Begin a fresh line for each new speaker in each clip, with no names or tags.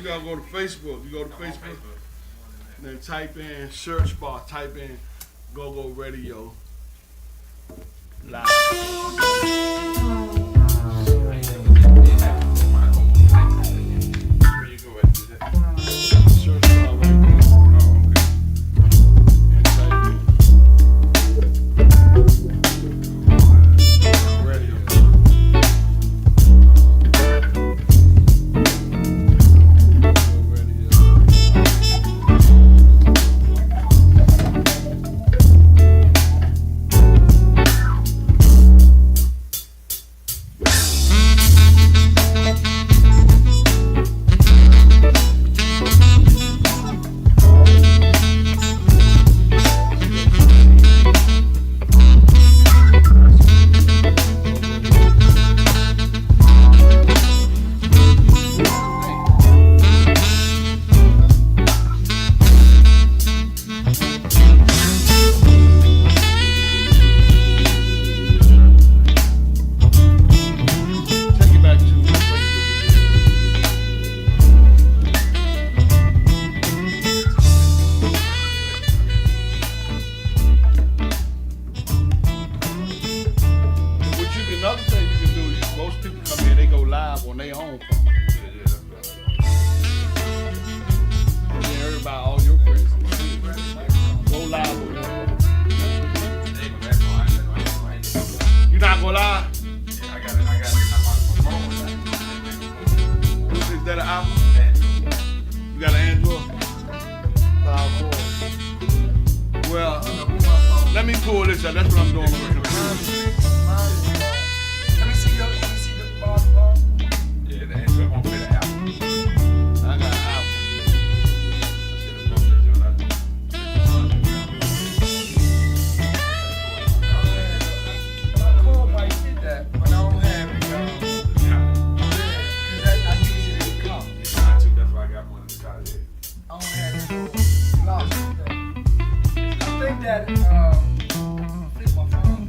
gotta go to Facebook. You go to Facebook, then type in search bar, type in GoGoRadio Live. Another thing you can do, most people come here, they go live on their own phone. And then everybody, all your friends, go live with them. You not go live?
Yeah, I got it. My phone.
Is that an Apple? You got an Android? Well, let me pull this out. That's what I'm doing with the computer.
Let me see the bar. Yeah, the Android won't fit the Apple.
I got an Apple.
My car might fit that, but I don't have it. Because I use it in the car. That's why I got one in the car. I don't have it. Lost it. I think that fit my phone.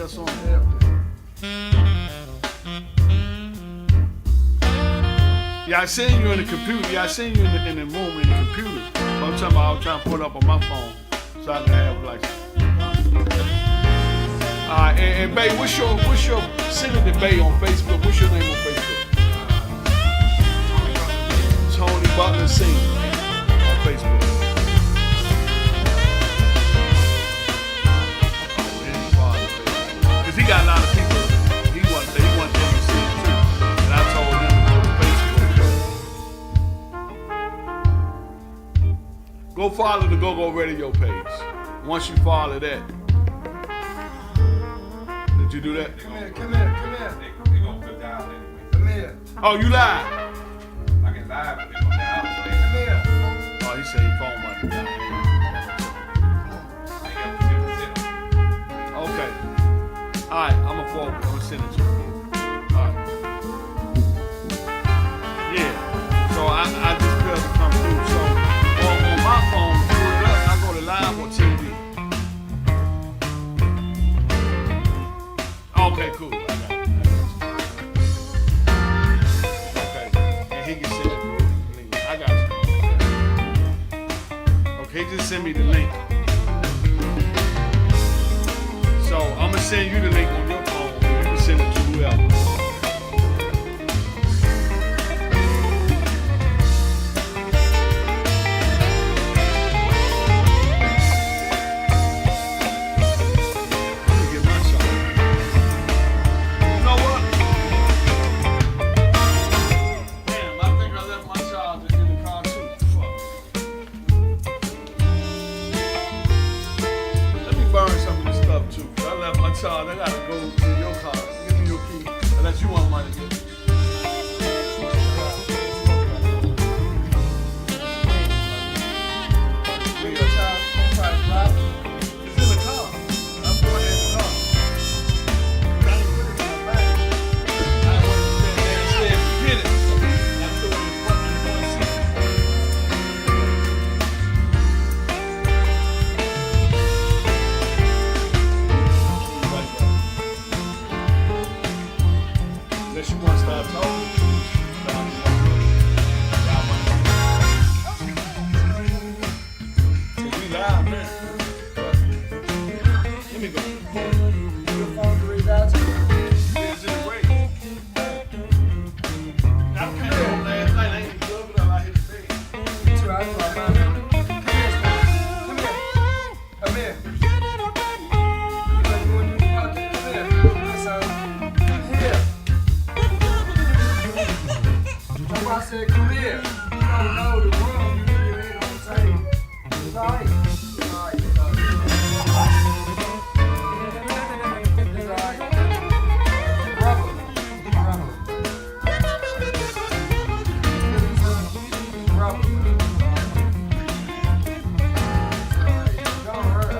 else on. Yeah, I seen you in the computer. Yeah, I seen you in the room in the computer. But I'm talking about I was trying to pull it up on my phone so I can have like. Alright, and Bay, what's your send it to Bay on Facebook. What's your name on Facebook? Tony Butler Sing on Facebook. Cause he got a lot of people. He wanted them to see it too, and I told him to go to Facebook. Go follow the GoGo Radio page. Once you follow that. Did you do that?
Come here. They gonna put down anyway.
Come here.
Oh, you live?
I can live, but they gonna down.
Come here.
Oh, he said he phone money down.
I ain't got to sit.
Okay. Alright, I'm gonna forward. I'm gonna send it to you. Alright. Yeah. So I just failed to come through. So on my phone, pull it up, I go to live or TV. Okay, cool. I got it. Okay. And he can send it through the link. I got you. Okay, just send me the link. So I'm gonna send you the link on your phone. You can send it to whoever. Let me get my shot. You know what? Damn, I think I left my charger in the car too. Fuck. Let me burn some of this stuff too. I left my charge. I gotta go to your car. Give me your key. Unless you want money to get it.
Bring your child.
It's in the car.
I'm going in the car. I didn't put it in my bag.
I went there and said, get it. I threw it in the front seat. Right there. Unless you want to start talking. We live, man. Let me go.
Your phone to read out to you.
It's in the way. I came home last night. I ain't even good enough. I hit the bed.
Too, I was like, come here. Come here. You like going in the pocket? Come here. Son. Come here. That's why I said, come here. You don't know the room. You need your head on the table. It's all right. It's all right. It's all right. It's all right. Rubber. Rubber. Don't hurt.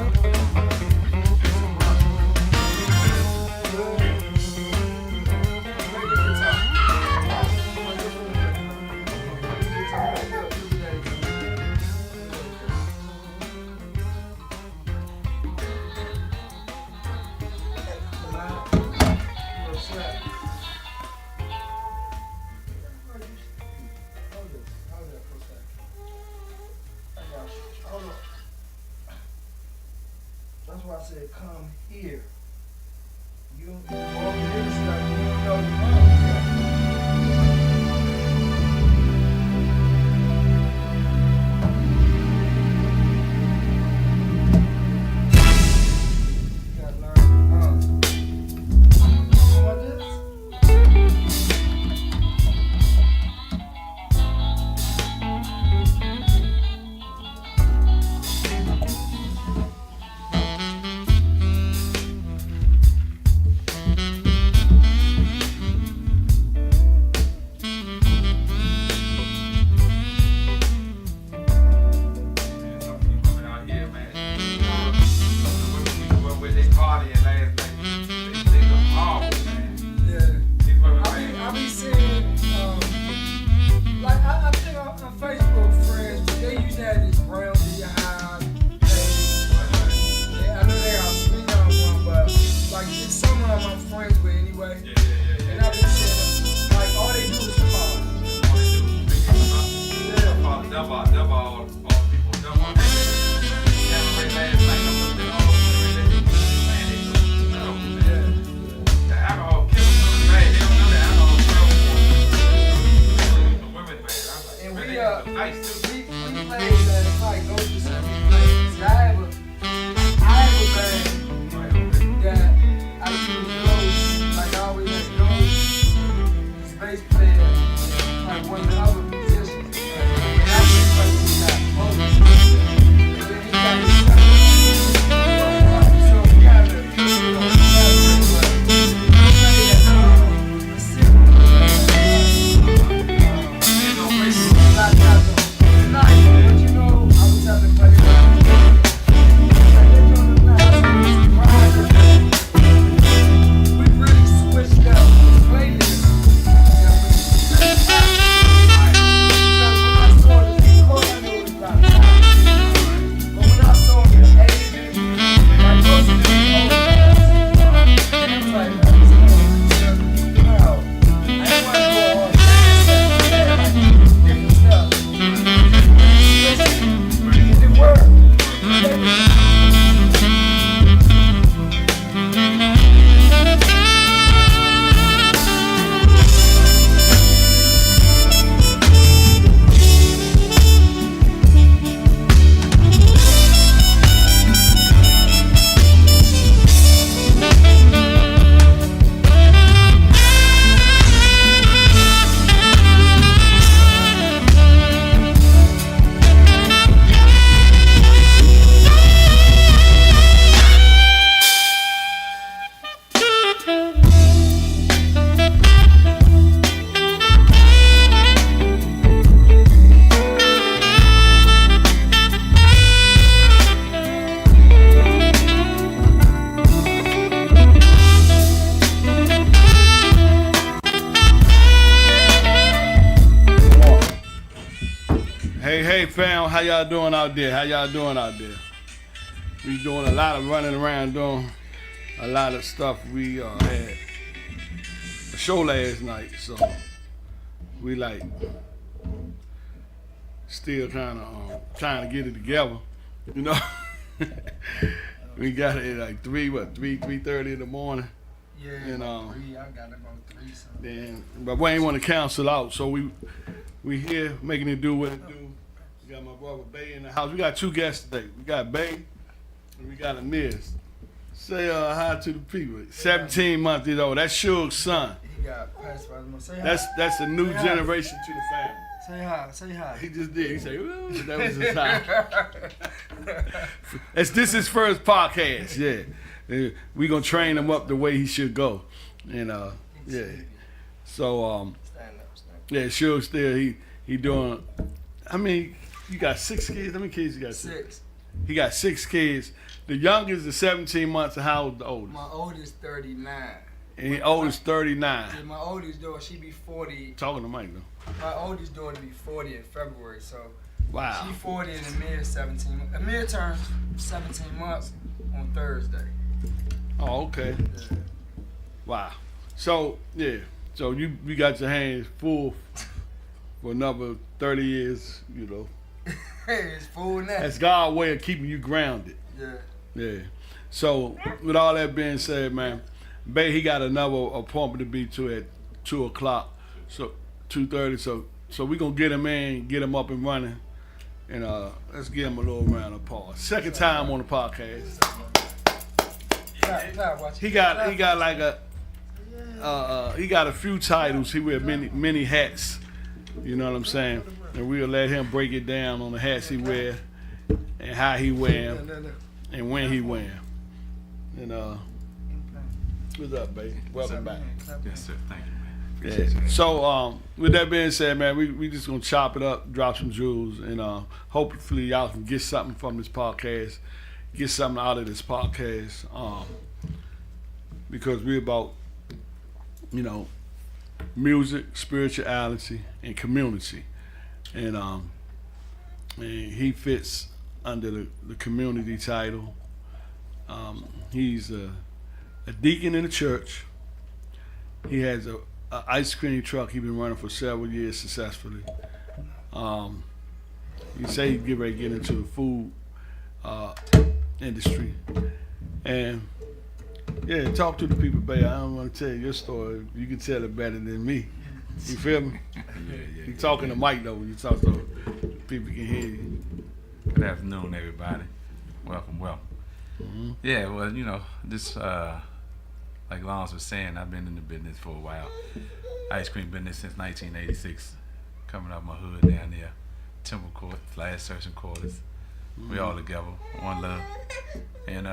That's why I said come here. You don't over here, it's like you don't know the wrong. You gotta learn. You want this?
Hey, fam, how y'all doing out there? We doing a lot of running around, doing a lot of stuff. We had a show last night, so we like still kind of trying to get it together, you know. We got it at like 3:30 in the morning.
Yeah,
and
3. I got about 3 something.
then, but we ain't want to cancel out, so we here making it do what it do. We got my brother Bay in the house. We got 2 guests today. We got Bay and we got Amiz. Say hi to the people. 17 months old. That's Suge's son.
He got passed by the Say hi.
That's a new generation to the family.
Say hi.
He just did. He said, "Ooh," that was his time. This his first podcast. Yeah, we gonna train him up the way he should go, and yeah. So
Stand up.
yeah, Suge still he doing. I mean, you got 6 kids. How many kids you got?
6.
He got 6 kids. The youngest is 17 months, and how old the oldest?
My oldest 39.
And the oldest 39.
Yeah, my oldest daughter, she be 40.
Talking to Mike though.
My oldest daughter be 40 in February, so
Wow.
she 40 and Amir 17. Amir turns 17 months on Thursday.
Oh, okay.
Yeah.
Wow. So yeah. So you got your hands full for another 30 years, you know.
It's full now.
That's God's way of keeping you grounded.
Yeah.
Yeah. So with all that being said, man, Bay, he got another appointment to be to at 2 o'clock. So 2:30. So we gonna get him in, get him up and running, and let's give him a little round of applause. Second time on the podcast. He got like he got a few titles. He wear many hats. You know what I'm saying? And we'll let him break it down on the hats he wear and how he wear 'em and when he wear 'em. And what's up, baby? Welcome back.
Yes, sir. Thank you, man.
Yeah. So with that being said, man, we just gonna chop it up, drop some jewels, and hopefully y'all can get something from this podcast, get something out of this podcast, because we're about, you know, music, spirituality, and community, and he fits under the community title. He's a deacon in the church. He has a ice cream truck he's been running for several years successfully. He say he'd get ready to get into the food industry. And yeah, talk to the people, babe. I don't want to tell you your story. You can tell it better than me. You feel me?
Yeah.
You talking to Mike though when you talk so people can hear you.
Good afternoon, everybody. Welcome.
Mm-hmm.
Yeah, well, you know, this, like Lawrence was saying, I've been in the business for a while. Ice cream business since 1986. Coming out my hood down there, Temple Court, Last Searching Quarters. We all together, one love. And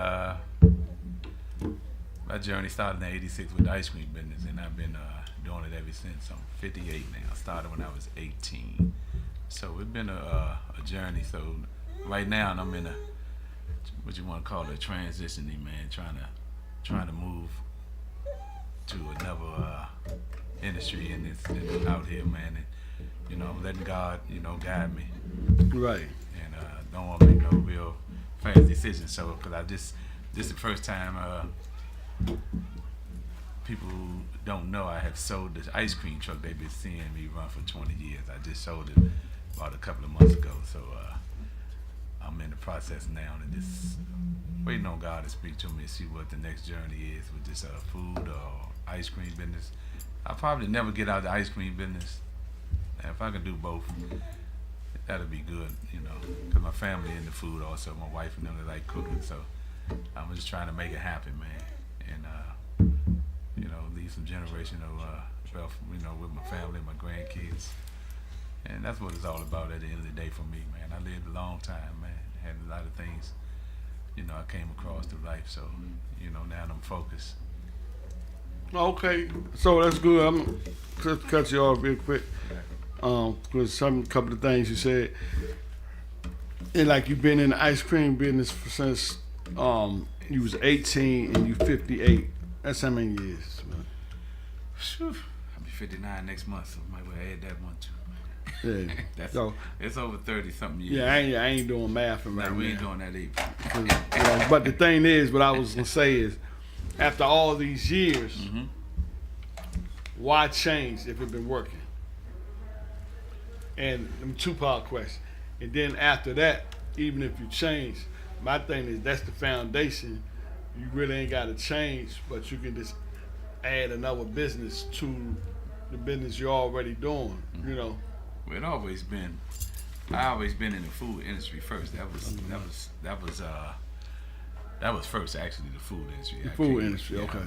my journey started in '86 with the ice cream business, and I've been doing it ever since. I'm 58 now. Started when I was 18. So it's been a journey. So right now I'm in what you want to call a transitioning, man, trying to move to another industry in this out here, man, and you know, letting God, you know, guide me.
Right.
And don't want to make no real fast decisions. So, because this is the first time people who don't know I have sold this ice cream truck they've been seeing me run for 20 years. I just sold it about a couple of months ago. So I'm in the process now and just waiting on God to speak to me and see what the next journey is with this food or ice cream business. I'll probably never get out of the ice cream business. And if I can do both, that'll be good, you know, because my family in the food also, my wife and them, they like cooking, so I'm just trying to make it happen, man, and, you know, leave some generational wealth, you know, with my family, my grandkids, and that's what it's all about at the end of the day for me, man. I lived a long time, man, had a lot of things, you know, I came across through life, so, you know, now I'm focused.
Okay, so that's good. I'm just cut you off real quick. Because a couple of things you said, and like you've been in the ice cream business since you was 18 and you 58. That's how many years, man?
Whew. I'll be 59 next month, so might well add that one too.
Yeah.
That's
So
it's over 30 something years.
yeah, I ain't doing math right
No,
now.
we ain't doing that either.
'Cause, but the thing is, what I was gonna say is, after all these years,
Mm-hmm.
why change if it's been working? And two-part question. And then after that, even if you change, my thing is that's the foundation. You really ain't got to change, but you can just add another business to the business you're already doing. You know.
Well, I always been in the food industry first. That was first actually, the food industry.
The food industry,
yeah,
okay.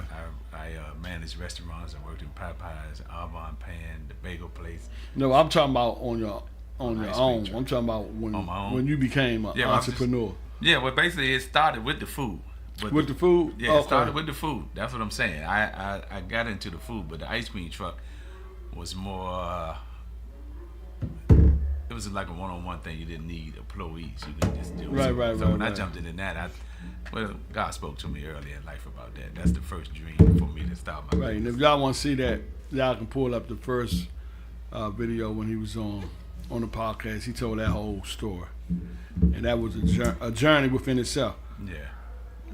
I managed restaurants. I worked in Popeyes, Avon Pan, the bagel place.
No, I'm talking about on your
ice
own.
cream truck.
I'm talking about
On my own?
when you became an
Yeah, well, I'm just-
entrepreneur.
Yeah, well, basically it started with the food. But
With the food?
Yeah, it started with the food. That's what I'm saying. I got into the food, but the ice cream truck was more. It was like a one-on-one thing. You didn't need employees. You could just do it.
Right,
So
right,
when
right,
I
right.
jumped into that, God spoke to me early in life about that. That's the first dream for me to start my
Right, and
business.
if y'all want to see that, y'all can pull up the first video when he was on the podcast. He told that whole story, and that was a journey within itself.
Yeah.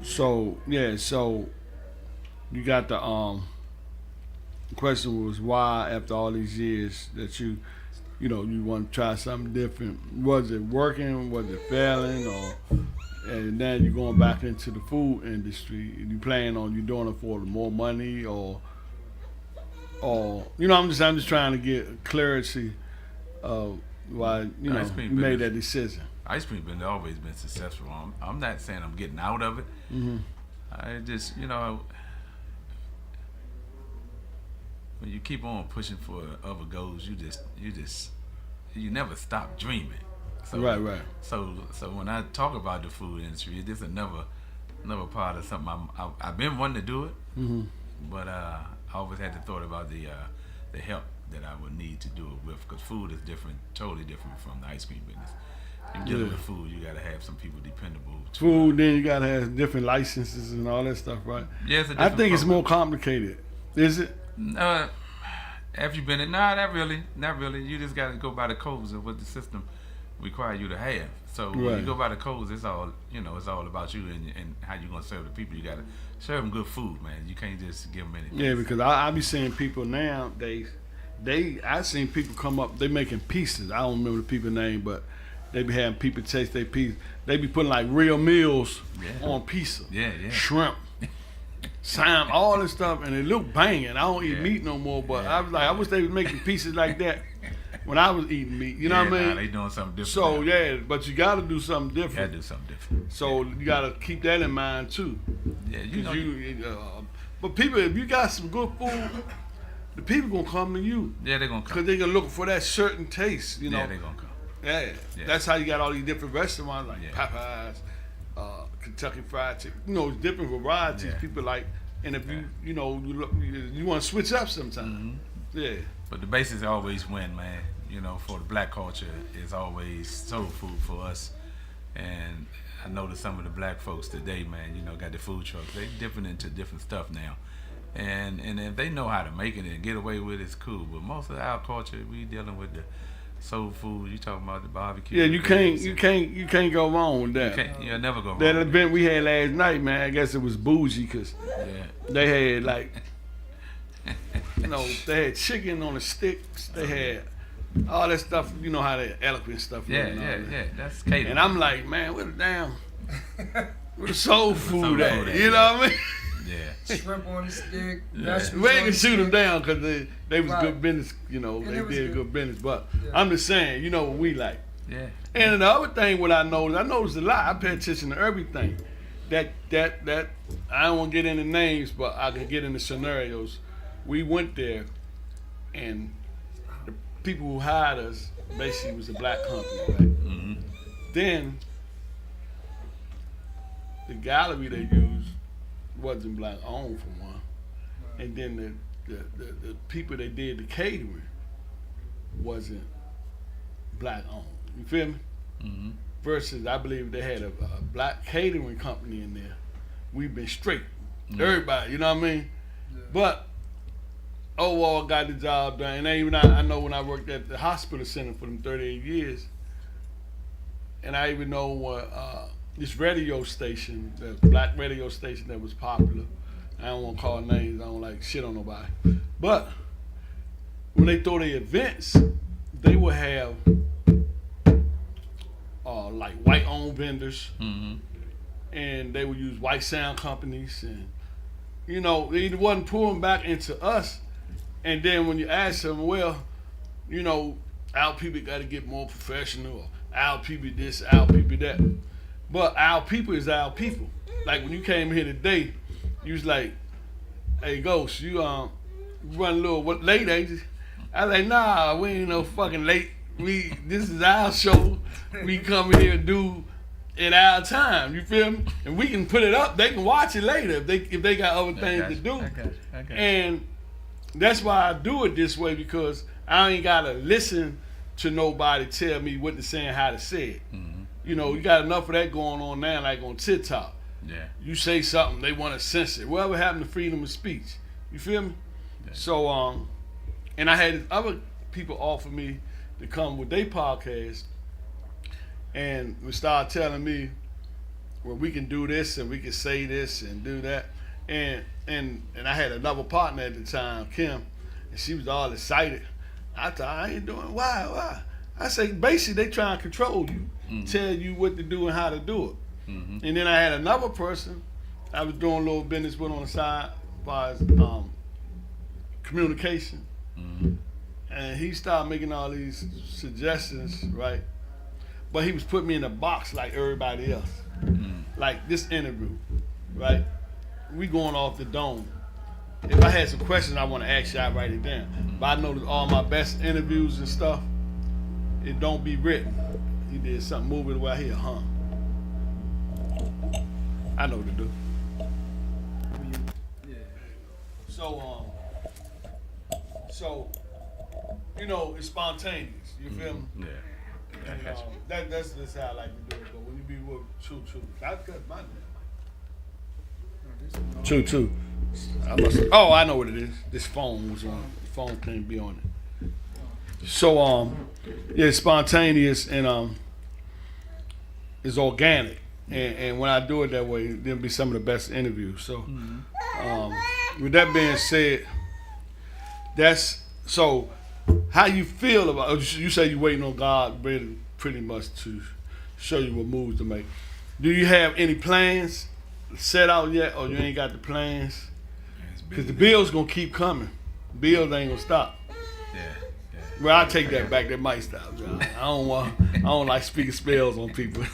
So yeah, so you got the question was why after all these years that you want to try something different. Was it working? Was it failing? Or and now you're going back into the food industry. You plan on you doing it for more money or I'm just trying to get clarity of why you
Ice cream
made
business.
that decision.
Ice cream been always been successful. I'm not saying I'm getting out of it.
Mm-hmm.
I just when you keep on pushing for other goals, you never stop dreaming. So,
Right.
So when I talk about the food industry, it's just another part of something I've been wanting to do it,
Mm-hmm.
but I always had the thought about the help that I would need to do it with, because food is different, totally different from the ice cream business. You're dealing
Yeah.
with food, you gotta have some people dependable.
Food, then you gotta have different licenses and all that stuff, right?
Yeah, it's a
I
different
think it's
program.
more complicated. Is it?
Have you been in? Nah, not really. You just got to go by the codes of what the system require you to have. So when
Right.
you go by the codes, it's all about you and how you gonna serve the people. You got to serve them good food, man. You can't just give them anything.
Yeah, because I be seeing people nowadays. I seen people come up. They making pieces. I don't remember the people name, but they be having people taste their piece. They be putting like real meals
Yeah.
on pizza.
Yeah.
Shrimp, salmon, all this stuff, and it look banging. I don't eat
Yeah.
meat no more, but
Yeah.
I was like, I wish they was making pieces like that when I was eating meat. You know what I
Nah,
mean?
they doing something different.
So
now.
yeah, but you got to do something
You gotta
different.
do something different.
So you got to keep that in mind too.
Yeah, you know.
But people, if you got some good food, the people gonna come to you
Yeah, they're gonna
because
come.
they gonna look for that certain taste. You know,
Yeah, they're gonna come.
yeah.
Yeah.
That's how you got all these different restaurants like
Yeah.
Popeyes, Kentucky Fried Chicken. You know, different varieties.
Yeah.
People like, and if
Yeah.
you want to switch up sometimes. Yeah.
But the basics always win, man. For the black culture, it's always soul food for us. And I noticed some of the black folks today, man, got the food trucks. They dipping into different stuff now. And if they know how to make it and get away with it, it's cool. But most of our culture, we dealing with the soul food. You talking about the barbecue.
Yeah, you
ribs
can't go wrong with that.
You'll never go wrong.
That
with
event we had last night, man, I guess it was bougie because
Yeah.
they had like, they had chicken on the sticks. They had all that stuff. You know how the eloquent stuff.
Yeah,
and all that.
yeah. That's catering.
And I'm like, man, where the soul food
Soul
at?
food at,
You know what I mean?
Yeah.
Shrimp on the stick.
Yeah.
vegetables
We ain't
on
gonna
the
shoot them
stick.
down because they was
Right.
good business.
And
They
it was
did good business. But
Yeah.
I'm just saying, you know what we like.
Yeah.
And the other thing, what I noticed a lot. I pay attention to everything. That I don't want to get into names, but I can get into scenarios. We went there, and the people who hired us basically was a black company, right?
Mm-hmm.
Then the gallery they used wasn't black owned for one, and then the people they did the catering wasn't black owned. You feel me?
Mm-hmm.
Versus, I believe they had a black catering company in there. We've been straight,
Mm-hmm.
everybody. You know what I mean?
Yeah.
But overall got the job done. And even I know when I worked at the hospital center for them 38 years, and I even know what this radio station, the black radio station that was popular. I don't want to call names. I don't like shit on nobody. But when they throw their events, they would have like white-owned vendors, and they would use white sound companies, and you know, they wasn't pulling back into us. And then when you ask them, well, you know, our people got to get more professional, or our people this, our people that. But our people is our people. Like when you came here today, you was like, hey, Ghost, you run a little late, ain't you? I was like, nah, we ain't no fucking late. This is our show. We come in here and do in our time. You feel me? And we can put it up. They can watch it later if they got other things to do.
Okay.
And that's why I do it this way, because I ain't gotta listen to nobody tell me what to say and how to say it. You know, you got enough of that going on now, like on TikTok.
Yeah.
You say something, they want to censor it. Whatever happened to freedom of speech? You feel me?
Yeah.
So, and I had other people offer me to come with their podcast, and we started telling me, well, we can do this and we can say this and do that. And I had another partner at the time, Kim, and she was all excited. I thought, I ain't doing, why? I say, basically, they trying to control you, tell you what to do and how to do it. And then I had another person I was doing a little business with on the side as far as communication. And he started making all these suggestions, right? But he was putting me in a box like everybody else. Like this interview, right? We going off the dome. If I had some questions I want to ask you, I write it down. But I know that all my best interviews and stuff, it don't be written. He did something moving the way I hear, huh? I know what to do.
Yeah.
So, you know, it's spontaneous. You feel me?
Yeah.
And, that's just how I like to do it. But when you be with True, that's good, my name. True. I know what it is. This phone was on. The phone can't be on it. So yeah, it's spontaneous and it's organic. And when I do it that way, there'll be some of the best interviews. So with that being said, that's so. How you feel about? You say you waiting on God pretty much to show you what moves to make. Do you have any plans set out yet, or you ain't got the plans? Because the bills gonna keep coming. Bills ain't gonna stop.
Yeah.
Well, I take that back. That might stop. I don't like speaking spells on people.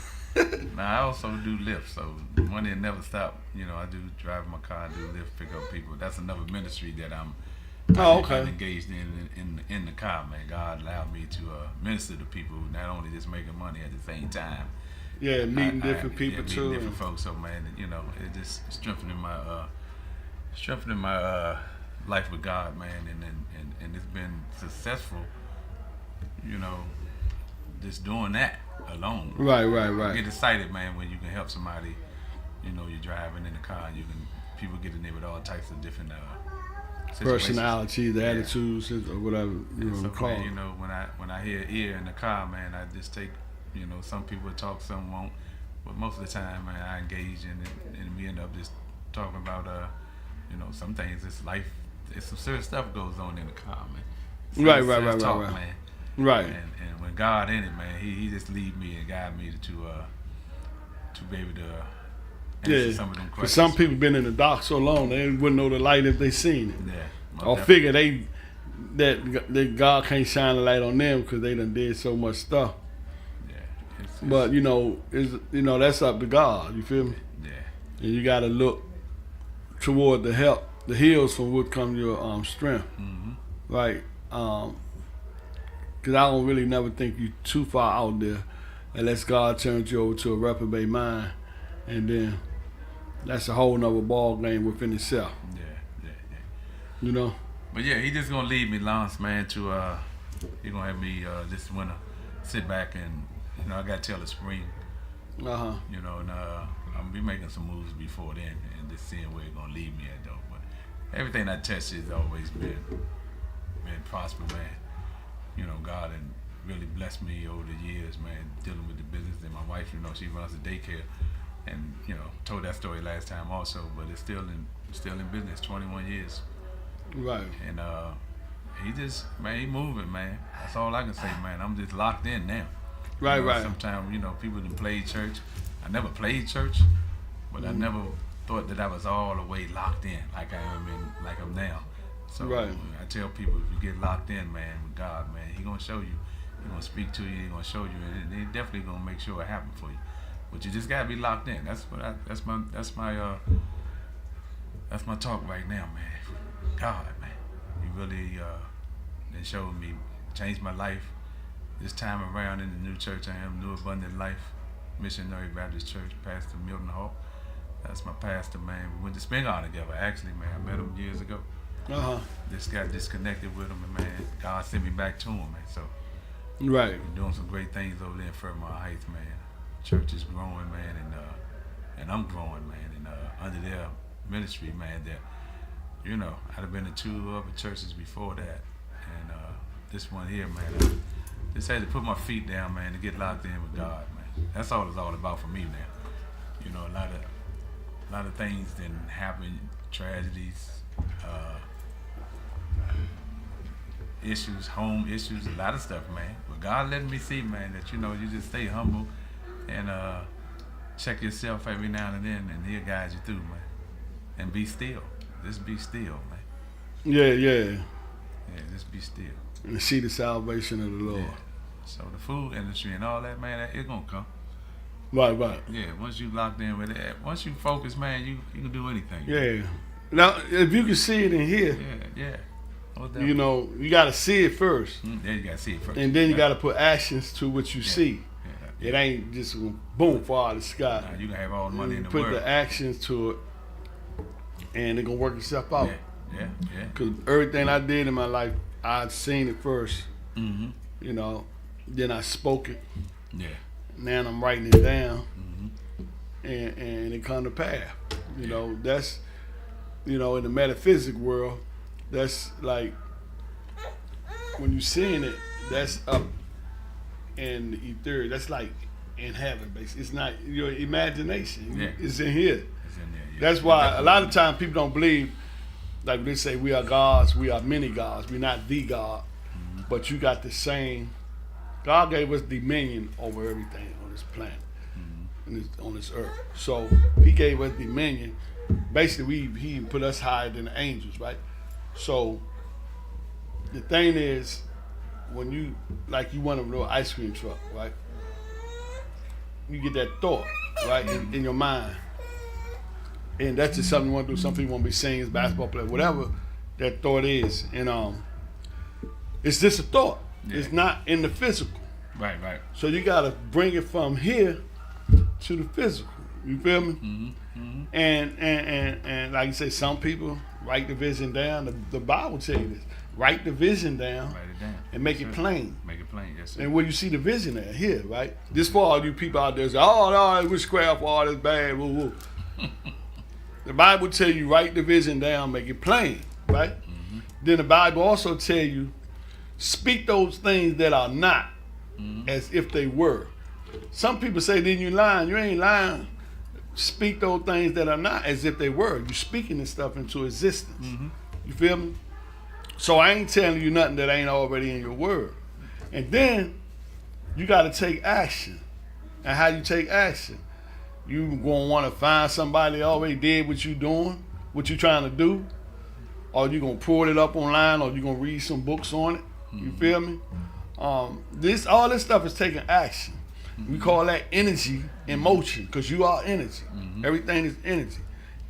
Now I also do Lyft, so money will never stop. You know, I do drive my car, do Lyft, pick up people. That's another ministry that I'm engaged in the car, man. God allowed me to minister to people, not only just making money at the same time.
Yeah, meeting different people too.
Meeting different folks. So man, you know, it just strengthening my life with God, man, and it's been successful. You know, just doing that alone.
Right.
I get excited, man, when you can help somebody. You know, you're driving in the car, and people get in there with all types of different
personalities, the attitudes, or whatever you want to call it.
You know, when I hear ear in the car, man, I just take. You know, some people talk, some won't, but most of the time, man, I engage in it, and we end up just talking about, you know, some things. It's life. It's some serious stuff goes on in the car, man.
Right.
Man.
Right.
And when God in it, man, he just lead me and guide me to be able to answer some of them questions.
Because some people been in the dark so long they wouldn't know the light if they seen it.
Yeah.
Or figure that God can't shine a light on them because they done did so much stuff. But you know, that's up to God. You feel me?
Yeah.
And you got to look toward the hills from which comes your strength, right? Because I don't really never think you too far out there, unless God turns you over to a reprobate mind, and then that's a whole nother ball game within itself.
Yeah.
You know.
But yeah, he just gonna lead me, Lance, man. He gonna have me this winter sit back and. You know, I got till the spring. You know, and I'm gonna be making some moves before then, and just seeing where it's gonna lead me at though. But everything I touched has always been prosper, man. You know, God and really blessed me over the years, man, dealing with the business. And my wife, you know, she runs a daycare, and you know, told that story last time also, but it's still in business, 21 years.
Right.
And he just, man, he moving, man. That's all I can say, man. I'm just locked in now.
Right,
you know,
right.
Sometimes, you know, people done played church. I never played church, but I never thought that I was all the way locked in like like I'm now. So
Right.
I tell people, if you get locked in, man, with God, man, He gonna show you. He gonna speak to you. He gonna show you, and He definitely gonna make sure it happen for you. But you just gotta be locked in. That's my talk right now, man. God, man, He really then showed me, changed my life. This time around in the new church I am, New Abundant Life Missionary Baptist Church, Pastor Milton Hall. That's my pastor, man. We went to Spingarn together, actually, man. I met him years ago. Just got disconnected with him, and man, God sent me back to him, man. So
Right.
we're doing some great things over there in Fairmont Heights, man. Church is growing, man, and I'm growing, man. And under their ministry, man, that, you know, I'd have been to 2 other churches before that, and this one here, man, I just had to put my feet down, man, to get locked in with God, man. That's all it's all about for me now. You know, a lot of things didn't happen, tragedies, issues, home issues, a lot of stuff, man. But God letting me see, man, that, you know, you just stay humble and check yourself every now and then, and He'll guide you through, man. And be still. Just be still, man.
Yeah.
Yeah, just be still.
And see the salvation of the Lord.
Yeah. So the food industry and all that, man, it's gonna come.
Right.
Yeah, once you locked in with it, once you focus, man, you can do anything.
Yeah. Now, if you can see it in here,
Yeah.
you know, you got to see it first.
Then you gotta see it first.
And then you got to put actions to what you see.
Yeah.
It ain't just boom, fall out of the sky.
Nah, you can have all the money in the
Put
world.
the actions to it, and it's going to work itself out.
Yeah.
Because everything I did in my life, I'd seen it first.
Mm-hmm.
You know, then I spoke it.
Yeah.
Now I'm writing it down,
Mm-hmm.
and it come to pass. You know, that's, you know, in the metaphysic world, that's like, when you seeing it, that's up in the ether. That's like in heaven, basically. It's not your imagination.
Yeah.
It's in here.
It's in there. Yeah.
That's why a lot of times people don't believe, like they say we are gods, we are many gods, we're not the God, but you got the same. God gave us dominion over everything on this planet, on this earth. So He gave us dominion. Basically, He put us higher than the angels, right? So the thing is, when you want a little ice cream truck, right? You get that thought, right, in your mind. And that's just something you want to do. Some people want to be singers, basketball players, whatever that thought is. And it's just a thought.
Yeah.
It's not in the physical.
Right.
So you got to bring it from here to the physical. You feel me?
Mm-hmm.
And like you say, some people write the vision down. The Bible tell you this. Write the vision down.
Write it down.
And make it plain.
Make it plain, yes, sir.
And where you see the vision at, here, right? This for all you people out there say, oh, no, witchcraft, all this bad, woo, woo. The Bible tell you, write the vision down, make it plain, right?
Mm-hmm.
Then the Bible also tell you, speak those things that are not as if they were. Some people say, then you lying. You ain't lying. Speak those things that are not as if they were. You speaking this stuff into existence.
Mm-hmm.
You feel me? So I ain't telling you nothing that ain't already in your word. And then you got to take action. And how you take action? You gonna want to find somebody that already did what you doing, what you trying to do, or you gonna pull it up online, or you gonna read some books on it. You feel me? All this stuff is taking action. We call that energy in motion, because you are energy. Everything is energy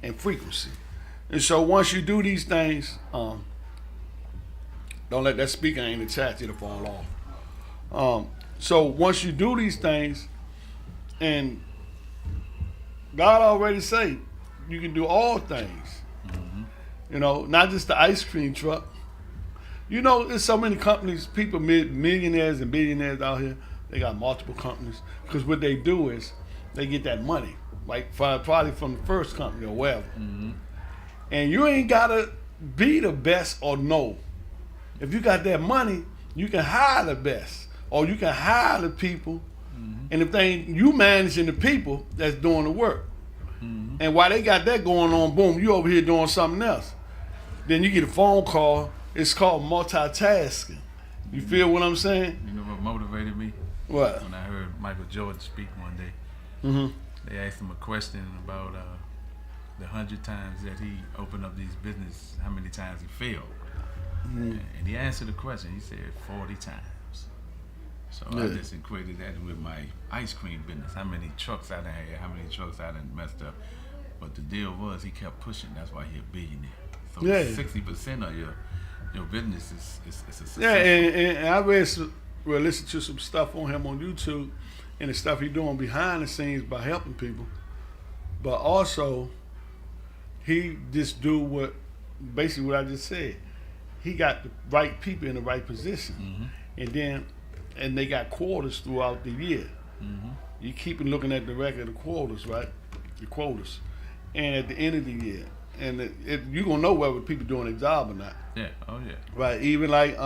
and frequency. And so once you do these things, don't let that speaker ain't attached, it'll fall off. So once you do these things, and God already say you can do all things. You know, not just the ice cream truck. You know, there's so many companies, people, millionaires and billionaires out here, they got multiple companies. Because what they do is they get that money, like probably from the first company or whatever. And you ain't got to be the best or no. If you got that money, you can hire the best, or you can hire the people. And if they ain't you managing the people that's doing the work. And while they got that going on, boom, you over here doing something else. Then you get a phone call. It's called multitasking. You feel what I'm saying?
You know what motivated me?
What?
When I heard Michael Jordan speak one day, they asked him a question about the 100 times that he opened up these business, how many times he failed. And he answered the question. He said 40 times. So I just equated that with my ice cream business. How many trucks I done had, how many trucks I done messed up. But the deal was he kept pushing. That's why he a billionaire. So 60% of your business is a success.
Yeah, and I listened to some stuff on him on YouTube and the stuff he doing behind the scenes by helping people. But also, he just do basically what I just said. He got the right people in the right position. And they got quarters throughout the year. You keep looking at the record of quarters, right? The quotas. And at the end of the year, and you're going to know whether people doing their job or not.
Yeah, oh yeah.
Right, even like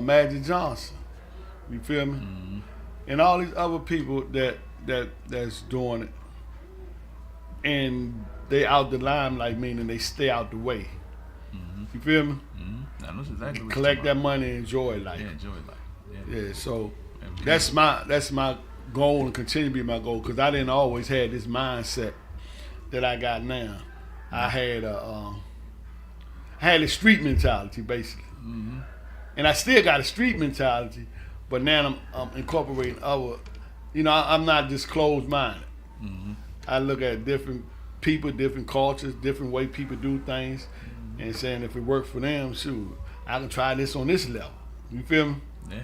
Magic Johnson. You feel me? And all these other people that's doing it. And they out the limelight, meaning they stay out the way. You feel me?
I know exactly what
collect that money and enjoy life.
Yeah, enjoy life.
Yeah, so that's my goal and continue to be my goal, because I didn't always have this mindset that I got now. I had a street mentality basically, and I still got a street mentality, but now I'm incorporating other. You know, I'm not just closed minded. I look at different people, different cultures, different way people do things, and saying if it worked for them, shoot, I can try this on this level. You feel me?
Yeah.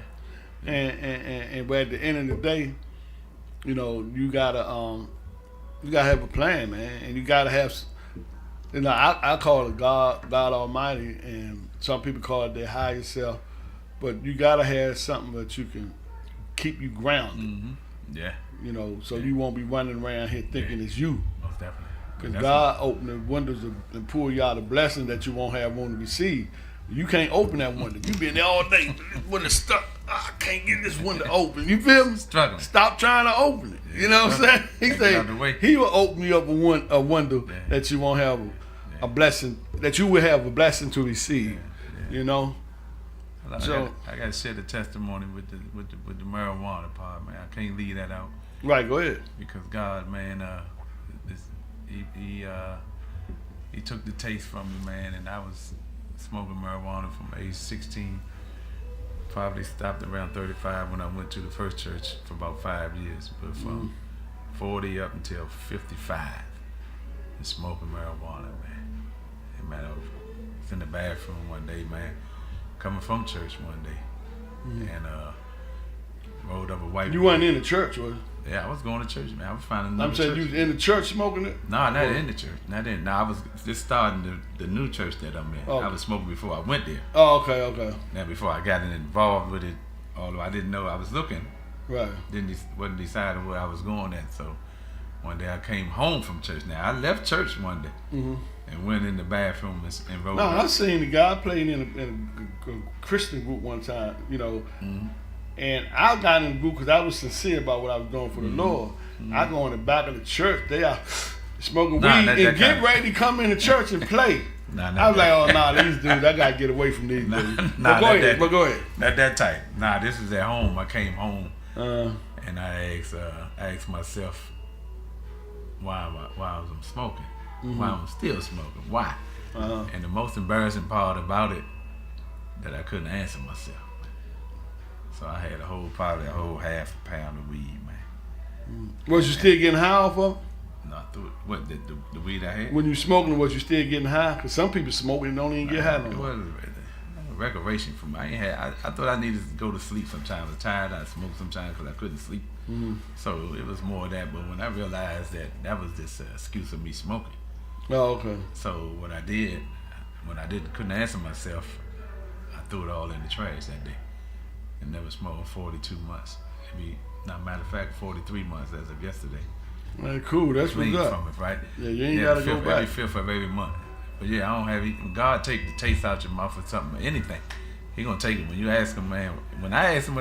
And but at the end of the day, you know, you gotta have a plan, man, and you gotta have. You know, I call it God Almighty, and some people call it their higher self, but you gotta have something that you can keep you grounded.
Yeah.
You know, so you won't be running around here thinking it's you.
Most definitely.
Because God opened the windows and pull you out a blessing that you won't have room to receive. You can't open that window. You been there all day. This window stuck. I can't get this window open. You feel me?
Struggling.
Stop trying to open it.
Yeah,
you know what I'm saying? He said he will open you up a window that you won't have a blessing, that you will have a blessing to receive. You know.
So I got to share the testimony with the marijuana part, man. I can't leave that out.
Right, go ahead.
Because God, man, he took the taste from me, man, and I was smoking marijuana from age 16. Probably stopped around 35 when I went to the first church for about 5 years, but from 40 up until 55, and smoking marijuana, man. And man, I was in the bathroom one day, man, coming from church one day, and rolled up a white.
You wasn't in the church, was you?
Yeah, I was going to church, man. I was finding another
I'm saying
church.
you was in the church smoking it?
No, not in the church. Not in. No, I was just starting the new church that I'm in.
Okay.
I was smoking before I went there.
Oh, okay.
Now, before I got involved with it, although I didn't know I was looking,
Right.
wasn't deciding where I was going at. So one day I came home from church. Now, I left church one day and went in the bathroom and wrote.
No, I seen the guy playing in a Christian group one time, you know, and I got in the group because I was sincere about what I was doing for the Lord. I go in the back of the church, they are smoking weed and get ready to come in the church and play. I was like, oh, these dudes, I got to get away from these dudes. But go ahead.
Not that tight. Nah, this was at home. I came home and I asked myself why I was smoking, why I'm still smoking, why? And the most embarrassing part about it, that I couldn't answer myself. So I had probably a whole half a pound of weed, man.
Was you still getting high off of it?
No, what, the weed I had?
When you smoking, was you still getting high? Because some people smoking and don't even get high no
It
more.
was a recreation for me. I thought I needed to go to sleep sometimes. I was tired. I smoked sometimes because I couldn't sleep. So it was more of that. But when I realized that was just an excuse of me smoking.
Oh, okay.
So what I did, when I couldn't answer myself, I threw it all in the trash that day. And never smoked 42 months. Matter of fact, 43 months as of yesterday.
Man, cool. That's what's
Clean
up.
from it, right?
Yeah, you ain't got to go back.
Every 5th of every month. But yeah, I don't have. When God take the taste out your mouth or something, or anything, He gonna take it. When you ask Him, man. When I asked Him,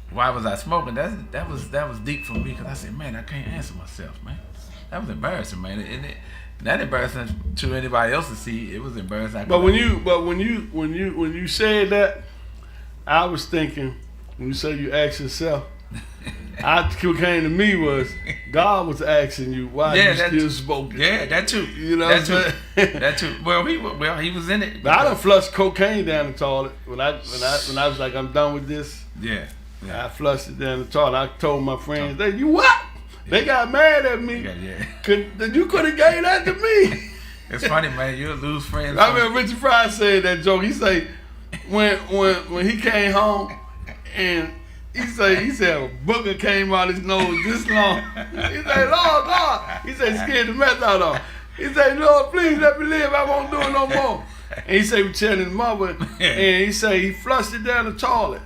why was I smoking? That was deep for me, because I said, man, I can't answer myself, man. That was embarrassing, man. And not embarrassing to anybody else to see. It was embarrassing.
But when you said that, I was thinking, when you say you ask yourself, what came to me was God was asking you why you still smoking.
Yeah, that too.
You know
that
what I'm saying?
Too. That too. Well, he was in it.
But I done flushed cocaine down the toilet when I was like, I'm done with this.
Yeah.
I flushed it down the toilet. I told my friends, you what? They got mad at me. You could have gave that to me.
It's funny, man. You'll lose friends.
I remember Richard Pryor said that joke. He say when he came home and he said a booger came out his nose this long. He said, Lord. He said, scared the mess out of him. He said, Lord, please let me live. I won't do it no more. And he said, we telling his mother, and he said he flushed it down the toilet,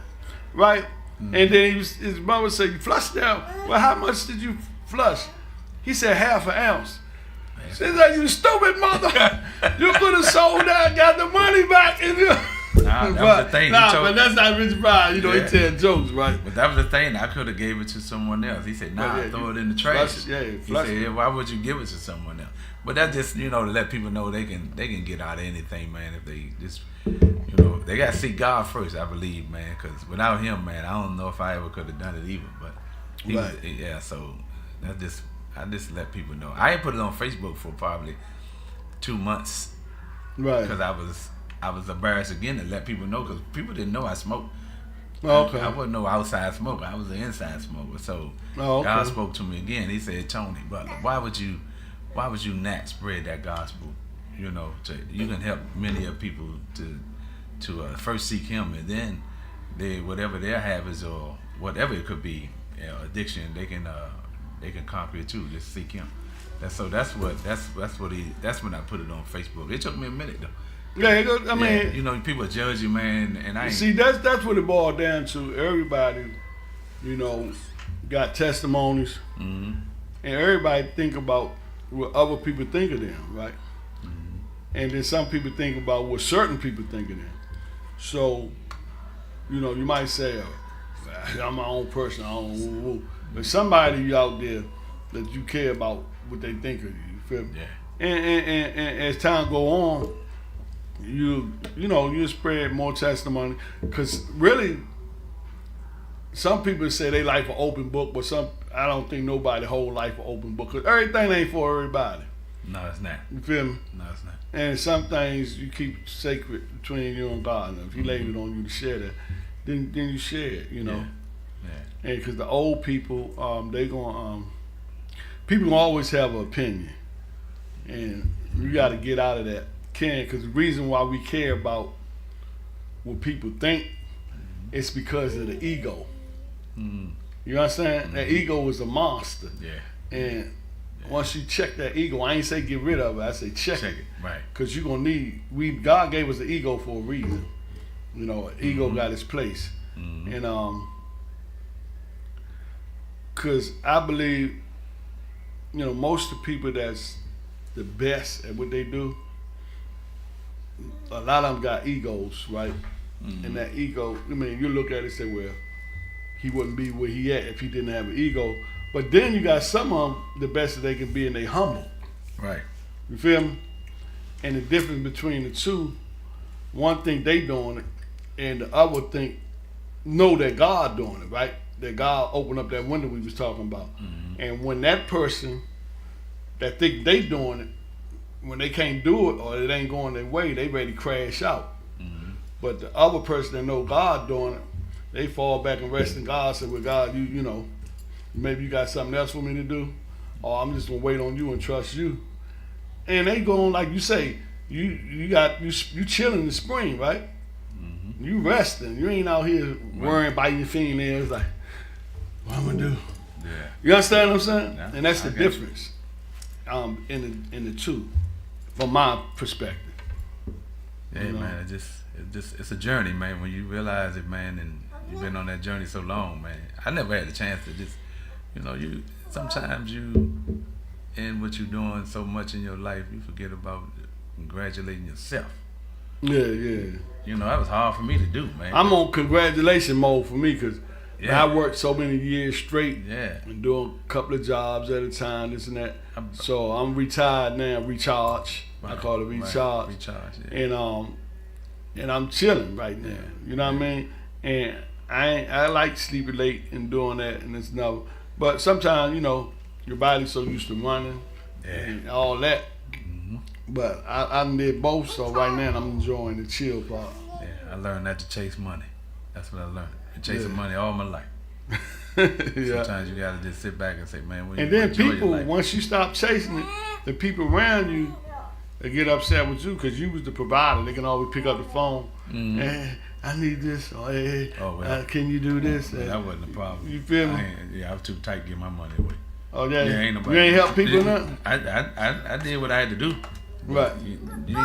right? And then his mother said, you flushed down. Well, how much did you flush? He said, half an ounce. She said, you stupid mother. You could have sold that and got the money back.
That was the thing.
But that's not Richard Pryor. He tell jokes, right?
But that was the thing. I could have gave it to someone else. He said, throw it in the trash. He said, why would you give it to someone else? But that's just, to let people know they can get out of anything, man, if they just, they got to seek God first, I believe, man, because without Him, man, I don't know if I ever could have done it either. But so I just let people know. I ain't put it on Facebook for probably 2 months, right? Because I was embarrassed again to let people know, because people didn't know I smoked. Okay. I wasn't no outside smoker. I was an inside smoker. So God spoke to me again. He said, Tony, brother, why would you not spread that gospel? You can help many of people to first seek Him, and then whatever their habits or whatever it could be, addiction, they can conquer it too. Just seek Him. That's when I put it on Facebook. It took me a minute though.
Yeah, I mean,
people judge you, man, and I ain't.
See, that's what it boiled down to. Everybody, got testimonies, and everybody think about what other people think of them, right? Mm-hmm. And then some people think about what certain people think of them. So, you might say, I'm my own person, but somebody out there that you care about what they think of you. You feel me? Yeah. And as time go on, you spread more testimony, because really some people say they life an open book, but I don't think nobody whole life an open book, because everything ain't for everybody.
No, it's not.
You feel me?
No, it's not.
And some things you keep sacred between you and God. And if He laid it on you to share that, then you share it. Yeah. And because the old people, people always have an opinion, and you got to get out of that. Because the reason why we care about what people think, it's because of the ego. You understand? That ego is a monster. Yeah. And once you check that ego, I ain't say get rid of it. I say check it. Right. Because you're gonna need. God gave us the ego for a reason. Ego got its place. And because I believe, most of the people that's the best at what they do, a lot of them got egos, right? And that ego, you look at it and say, well, he wouldn't be where he at if he didn't have an ego. But then you got some of them, the best that they can be, and they humble. Right. You feel me? And the difference between the two, one think they doing it, and the other think know that God doing it, right? That God opened up that window we was talking about. And when that person that think they doing it, when they can't do it or it ain't going their way, they ready to crash out. But the other person that know God doing it, they fall back and rest in God. Say, well, God, maybe you got something else for me to do, or I'm just gonna wait on you and trust you. And they going, like you say, you chilling in the spring, right? You resting. You ain't out here worrying, biting your fingernails like, what I'm gonna do? Yeah. You understand what I'm saying? Yeah, and that's the difference in the two, from my perspective.
Yeah, man. It's a journey, man. When you realize it, man, and you've been on that journey so long, man. I never had a chance to just, sometimes you in what you're doing so much in your life, you forget about congratulating yourself.
Yeah, yeah.
You know, that was hard for me to do, man.
I'm on congratulation mode for me because
Yeah.
I worked so many years straight
Yeah.
and doing a couple of jobs at a time, this and that. So I'm retired now, recharge. I call it recharge.
Right. Recharge, yeah.
And I'm chilling right now. You know what I mean? And I like sleeping late and doing that, and it's never. But sometimes, you know, your body's so used to running and all that. But I did both, so right now I'm enjoying the chill part.
Yeah, I learned not to chase money. That's what I learned. Been chasing money all my life.
Yeah.
Sometimes you gotta just sit back and say, man,
And then people, once you stop chasing it, the people around you, they get upset with you because you was the provider. They can always pick up the phone. Hey, I need this. Or hey, can you do this?
That wasn't the problem.
You feel me?
I was too tight to get my money away.
Oh yeah,
ain't nobody.
You ain't help people nothing.
I did what I had to do.
Right.
You ain't doing.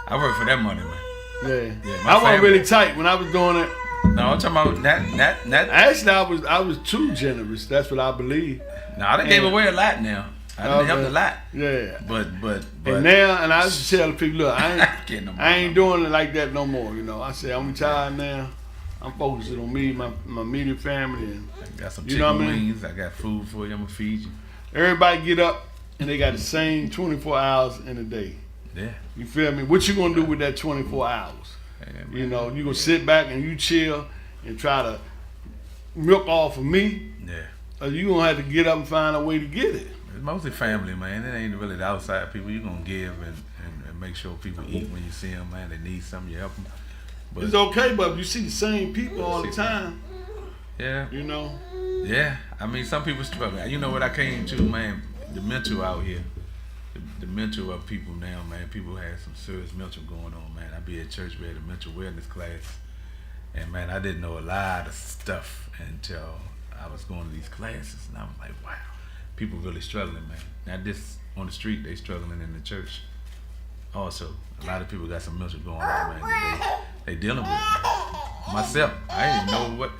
I worked for that money, man.
Yeah.
My
I wasn't
family-
really tight when I was doing it.
No, I'm talking about that.
Actually, I was too generous. That's what I believe.
No, I done gave away a lot now. I done helped a lot.
Yeah.
But
And now, and I used to tell the people, look,
Getting them
I ain't doing it like that no more. You know, I say I'm retired now. I'm focusing on me, my immediate family, and
I got some
you
chicken
know what I mean?
wings. I got food for you. I'm gonna feed you.
Everybody get up and they got the same 24 hours in a day.
Yeah.
You feel me? What you gonna do with that 24 hours?
Yeah,
You know, you gonna sit back and you chill and try to milk off of me,
Yeah.
or you gonna have to get up and find a way to get it.
It's mostly family, man. It ain't really the outside people. You gonna give and make sure people eat when you see them, man. They need something, you help them. But
It's okay, but if you see the same people all the time,
yeah,
you know.
yeah. I mean, some people struggle. You know what I came to, man? The mental out here, the mental of people now, man. People have some serious mental going on, man. I be at church, we had a mental wellness class, and man, I didn't know a lot of stuff until I was going to these classes, and I was like, wow, people really struggling, man. Not just on the street, they struggling in the church. Also, a lot of people got some mental going on, man. That they dealing with. Myself, I didn't know what.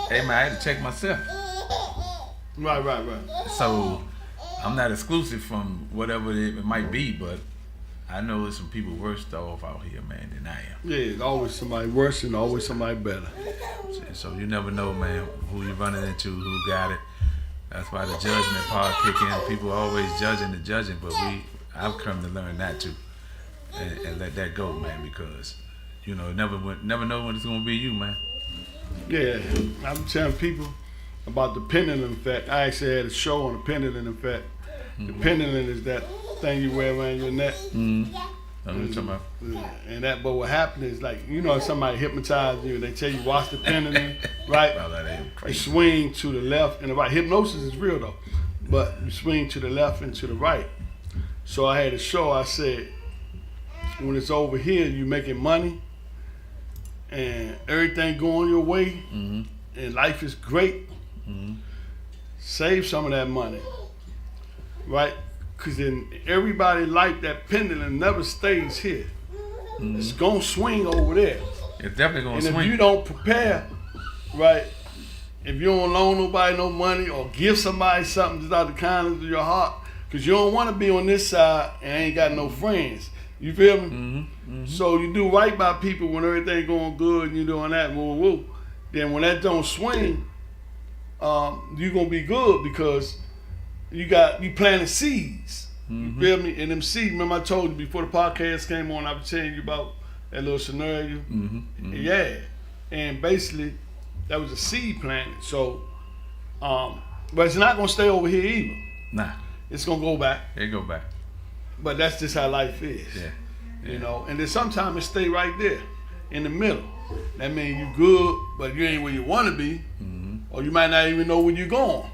Hey, man, I had to check myself.
Right.
So I'm not exclusive from whatever it might be, but I know there's some people worse off out here, man, than I am.
Yeah, there's always somebody worse and always somebody better.
So you never know, man, who you're running into, who got it. That's why the judgment part kick in. People are always judging, but I've come to learn that too, and let that go, man, because you know never know when it's gonna be you, man.
Yeah, I'm telling people about the pendulum effect. I actually had a show on the pendulum effect. The pendulum is that thing you wear around your neck.
Mm-hmm. That's what you're talking about.
And that, but what happened is, like, you know, if somebody hypnotizes you, they tell you watch the pendulum, right?
Oh, that ain't
You
crazy.
swing to the left and the right. Hypnosis is real though, but you swing to the left and to the right. So I had a show. I said, when it's over here, you making money and everything going your way, and life is great. Save some of that money, right? Because in everybody's life, that pendulum never stays here. It's gonna swing over there.
It's definitely gonna
And
swing.
if you don't prepare, right, if you don't loan nobody no money or give somebody something just out of the kindness of your heart, because you don't want to be on this side and ain't got no friends. You feel me? So you do right by people when everything going good and you doing that, woo. Then when that don't swing, you gonna be good because you planted seeds. You feel me? And them seeds, remember I told you before the podcast came on, I was telling you about that little scenario. Yeah. And basically that was a seed planted. So but it's not gonna stay over here either.
Nah,
It's gonna go back.
it go back.
But that's just how life is.
Yeah.
You know, and then sometimes it stay right there in the middle. That means you good, but you ain't where you want to be, or you might not even know where you're going.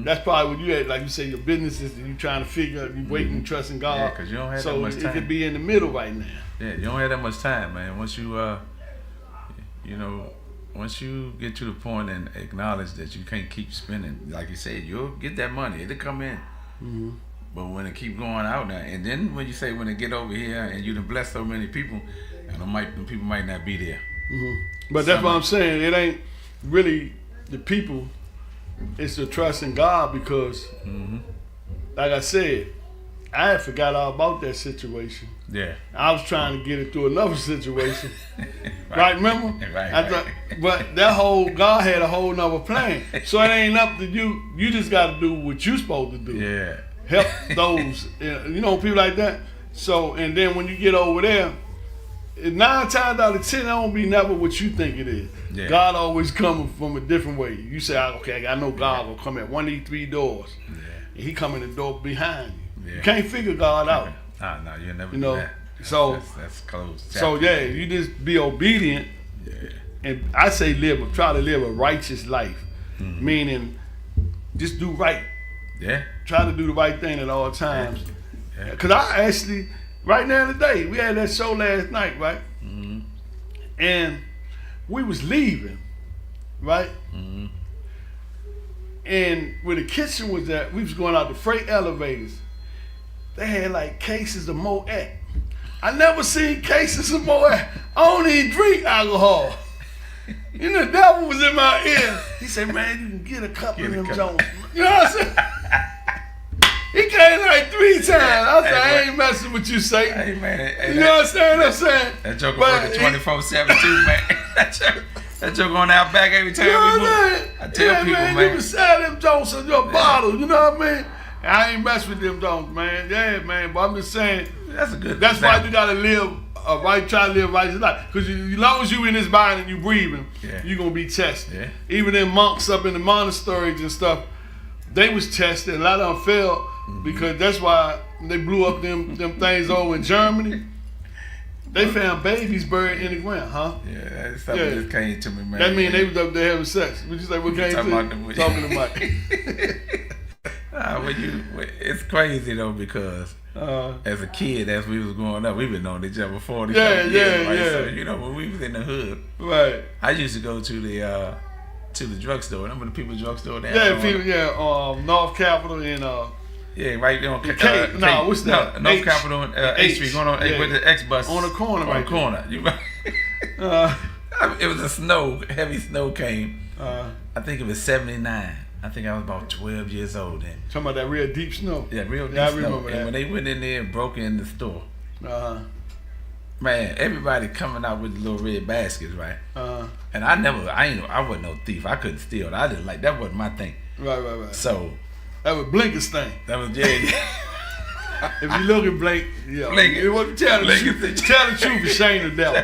That's probably what you had, like you say, your business is that you trying to figure out, you waiting, trusting God.
Yeah, 'cause you don't have that much
So it
time.
could be in the middle right now.
Yeah, you don't have that much time, man. Once you, once you get to the point and acknowledge that you can't keep spending, like you said, you'll get that money. It'll come in. But when it keep going out now, and then when you say when it get over here and you done bless so many people, and them people might not be there.
But that's what I'm saying. It ain't really the people. It's the trust in God because, like I said, I had forgot all about that situation.
Yeah.
I was trying to get it through another situation. Right, remember?
Right.
But that whole, God had a whole nother plan. So it ain't up to you. You just got to do what you supposed to do.
Yeah.
Help those, people like that. So, and then when you get over there, 9 times out of 10, it don't be never what you think it is.
Yeah.
God always coming from a different way. You say, okay, I know God will come at one of these 3 doors.
Yeah.
And he come in the door behind you.
Yeah.
You can't figure God out.
No, you'll never
You
do
know,
that.
so
That's close.
So yeah, you just be obedient.
Yeah.
And I say try to live a righteous life. Meaning just do right.
Yeah.
Try to do the right thing at all times.
Yeah.
Cause I actually, right now today, we had that show last night, right?
Mm-hmm.
And we was leaving, right?
Mm-hmm.
And where the kitchen was at, we was going out the freight elevators. They had like cases of Moet. I never seen cases of Moet. I don't even drink alcohol. You know, the devil was in my ear. He said, man, you can get a couple of them Jones. You know what I'm saying? He came like 3 times. I said, I ain't messing with you, Satan.
Hey, man.
You know what I'm saying?
That joker working 24/7 too, man. That joker going out back every time we move. I tell people, man.
You can sell them Jones in your bottle. You know what I mean? I ain't mess with them Jones, man. Yeah, man. But I'm just saying.
That's a good.
That's why you gotta live try to live a righteous life. Because as long as you in this body and you breathing, you're gonna be tested. Yeah. Even them monks up in the monasteries and stuff, they was tested. A lot of them failed because that's why they blew up them things over in Germany. They found babies buried in the ground, huh?
Yeah, that's something just came to me, man.
That mean they was up there having sex. Would you say what came to you? Talking to Mike.
It's crazy though because as a kid, as we was growing up, we've been knowing each other 40 years. Right? So when we was in the hood,
right? I
used to go to the drugstore. Remember the people's drugstore down?
North Capitol and
right on
what's that?
North Capitol and H Street going on with the X bus
on the corner,
on the corner. You it was heavy snow came. I think it was 79. I think I was about 12 years old then.
Talking about that real deep snow.
Yeah, real deep snow.
I remember that.
And when they went in there and broke in the store, man, everybody coming out with the little red baskets, right? And I wasn't no thief. I couldn't steal. I didn't that wasn't my thing.
Right.
So
that was Blinker's thing.
That was
If you look at Blink, tell the truth and shame the devil.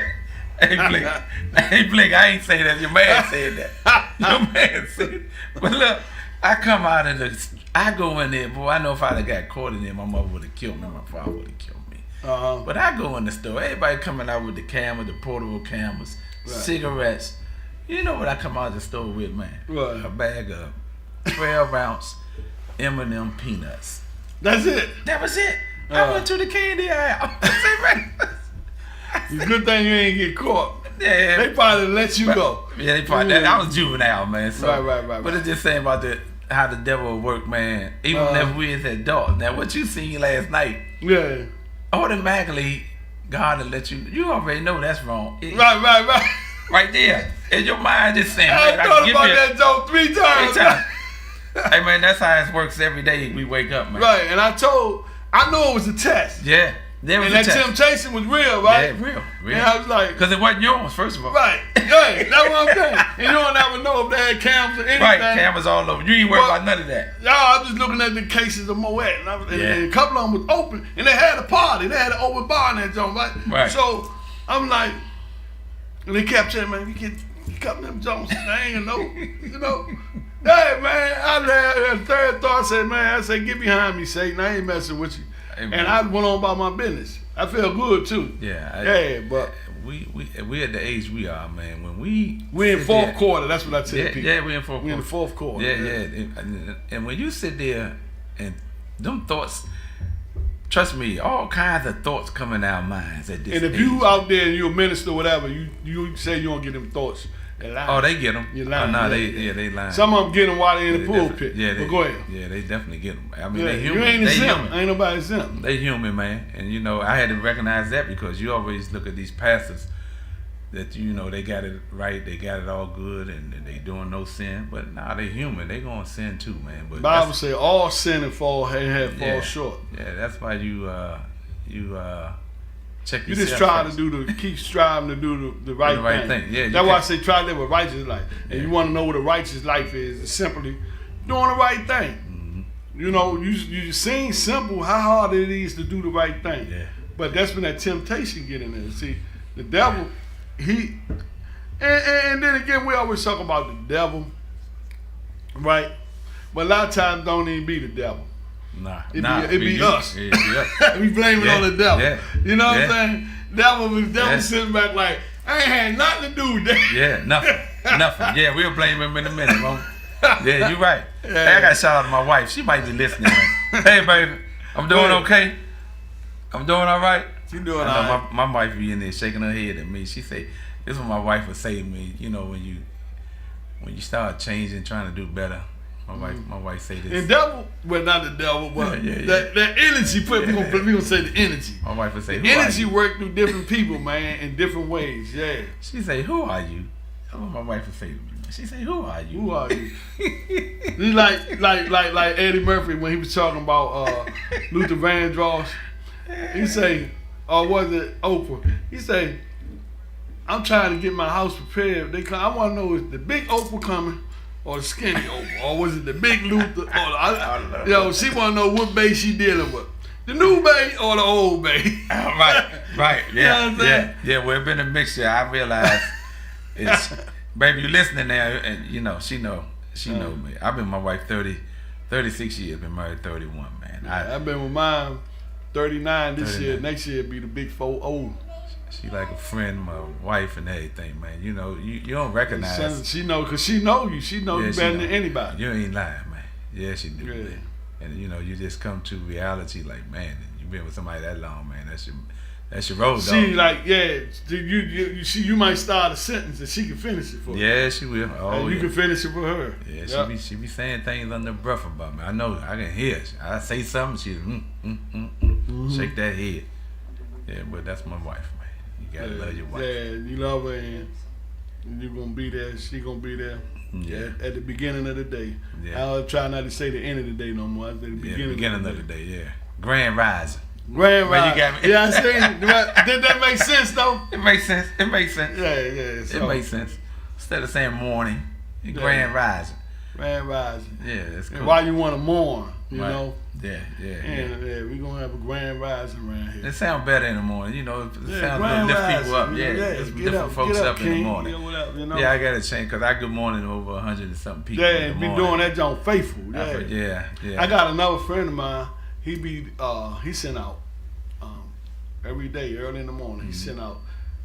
Hey Blink, I ain't say that. Your man said that. Your man said it. But look, I come out of I go in there, boy, I know if I'd have got caught in there, my mother would have killed me, my father would have killed me. But I go in the store, everybody coming out with the camera, the portable cameras, cigarettes. You know what I come out of the store with, man?
What?
A bag of 12-ounce M&M peanuts.
That's it?
That was it. I went to the candy aisle.
It's a good thing you ain't get caught.
Yeah,
they probably let you go.
Yeah, they probably. I was juvenile, man. So,
right.
But it's just saying about how the devil work, man. Even if we was adults. Now, what you seen last night?
Yeah.
Automatically, God will let you. You already know that's wrong.
Right.
Right there, and your mind just saying.
I thought about that joke 3 times.
Hey man, that's how it works every day. We wake up, man.
Right, and I know it was a test.
Yeah.
And that temptation was real, right?
Yeah, real.
And I was like,
because it wasn't yours, first of all.
Right. That's what I'm saying. And you don't never know if they had cameras or anything.
Right, cameras all over. You ain't worried about none of that.
Y'all, I was just looking at the cases of Moet, and a couple of them was open, and they had a party. They had an open bar in that joint, right? So I'm like, and they kept saying, man, you get a couple of them Jones, I ain't know, Hey, man, I had a third thought, I said, get behind me, Satan. I ain't messing with you. Amen. And I went on about my business. I felt good too. But
we at the age we are, man. When we
in fourth quarter, that's what I tell people.
Yeah, we in fourth quarter.
We in the fourth quarter.
Yeah. And when you sit there and them thoughts, trust me, all kinds of thoughts come in our minds at this age.
And if you out there and you're a minister or whatever, you say you don't get them thoughts.
They get them.
You're lying.
They lying.
Some of them get them while they're in the pulpit. But go ahead.
Yeah, they definitely get them. I mean, they human.
You ain't exempt. Ain't nobody exempt.
They human, man. And I had to recognize that because you always look at these pastors that they got it right, they got it all good, and they doing no sin. But they human. They gonna sin too, man. But
Bible say all sin and fall short.
Yeah, that's why Check
You just
yourself
try
first.
to keep striving to do the right, thing.
Yeah,
that's why I say try to live a righteous life. And you want to know what a righteous life is? It's simply doing the right thing. You know, you sing simple how hard it is to do the right thing.
Yeah.
But that's when that temptation get in there. See, the devil, and then again, we always talk about the devil, right? But a lot of times don't even be the devil. It be us.
It be us.
We blame it on the devil.
Yeah.
You know what I'm saying? Devil sitting back like, I ain't had nothing to do with that.
Yeah, nothing. Yeah, we'll blame him in a minute, bro. Yeah, you right. Hey, I got to shout out to my wife. She might be listening. Hey, baby, I'm doing okay. I'm doing all right.
She doing all right.
My wife be in there shaking her head at me. She say, this is what my wife would say to me. You know, when you start changing, trying to do better. My wife say this.
And devil, well, not the devil, but that energy. We gonna say the energy.
My wife would say,
the energy work through different people, man, in different ways. Yeah.
She say, who are you? That's what my wife would say to me. She say, who are you?
Who are you? like Eddie Murphy when he was talking about Luther Vandross. He say, or was it Oprah? He say, I'm trying to get my house prepared. I want to know is the big Oprah coming or the skinny Oprah, or was it the big Luther? She want to know what bae she dealing with. The new bae or the old bae?
Right. Yeah,
You know what I'm saying?
yeah. Well, it's been a mixture. I realize it's, baby, you listening now, and you know, she know me. I've been with my wife 36 years, been married 31, man.
I've been with mine 39 this year. Next year be the big 40.
She like a friend, my wife and everything, man. You know, you don't recognize.
She know, cause she know you. She know you better than anybody.
You ain't lying, man. Yeah, she do.
Yeah.
Man. And you know, you just come to reality, like, man, you been with somebody that long, man. That's your road, dog.
She like, yeah. You might start a sentence and she can finish it for you.
Yeah, she will. Oh,
and you can finish it for her.
Yeah, she be saying things under her breath about me. I know, I can hear. I say something, she shake that head. Yeah, but that's my wife, man. You gotta love your wife.
Yeah, you love her and you're gonna be there. She gonna be there.
Yeah.
At the beginning of the day.
Yeah.
I'll try not to say the end of the day no more. I say the beginning
of the day. Yeah. Grand rising.
Grand rising.
You got me.
Yeah, I see. Did that make sense though?
It makes sense.
Yeah.
So, it makes sense. Instead of saying morning, grand rising.
Grand rising.
Yeah, that's cool.
And why you want to mourn, you know?
Yeah.
And we're going to have a grand rising around here.
It sounds better in the morning, you know. It sounds to lift people up. Let's lift folks up in the morning.
You know?
Yeah, I got to change because I good morning over 100 and something people.
Yeah, and be doing that joint faithful.
Yeah.
I got another friend of mine. He sent out every day, early in the morning. He sent out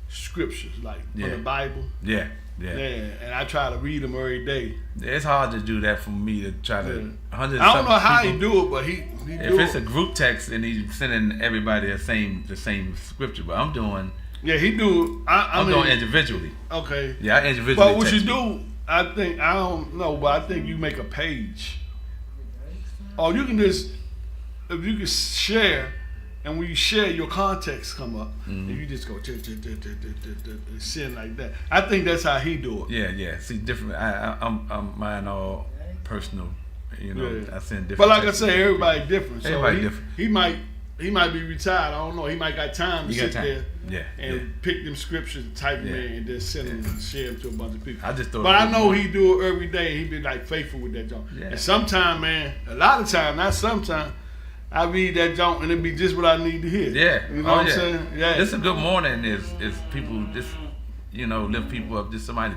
scriptures like from the Bible.
Yeah.
And I try to read them every day.
It's hard to do that for me to try to.
I don't know how he do it, but he
if
do
it's
it.
a group text and he's sending everybody the same scripture, but I'm doing.
Yeah, he do. I'm
doing individually.
Okay.
Yeah, I individually.
But what you do, I don't know, but I think you make a page. Or you can just, if you can share. And when you share, your context come up, and you just go send like that. I think that's how he do it.
Yeah. See, different. I'm mine all personal. You know, I send different.
But like I say, everybody different. So
everybody different.
He might be retired. I don't know. He might got time to sit there and pick them scriptures, type them in, and then send them and share them to a bunch of people. But I know he do it every day. He be like faithful with that junk. Yeah. And sometimes, man, a lot of times, not sometimes. I read that junk and it be just what I need to hear.
Yeah.
You know what I'm saying? Yeah.
This a good morning is people just, you know, lift people up. Just somebody,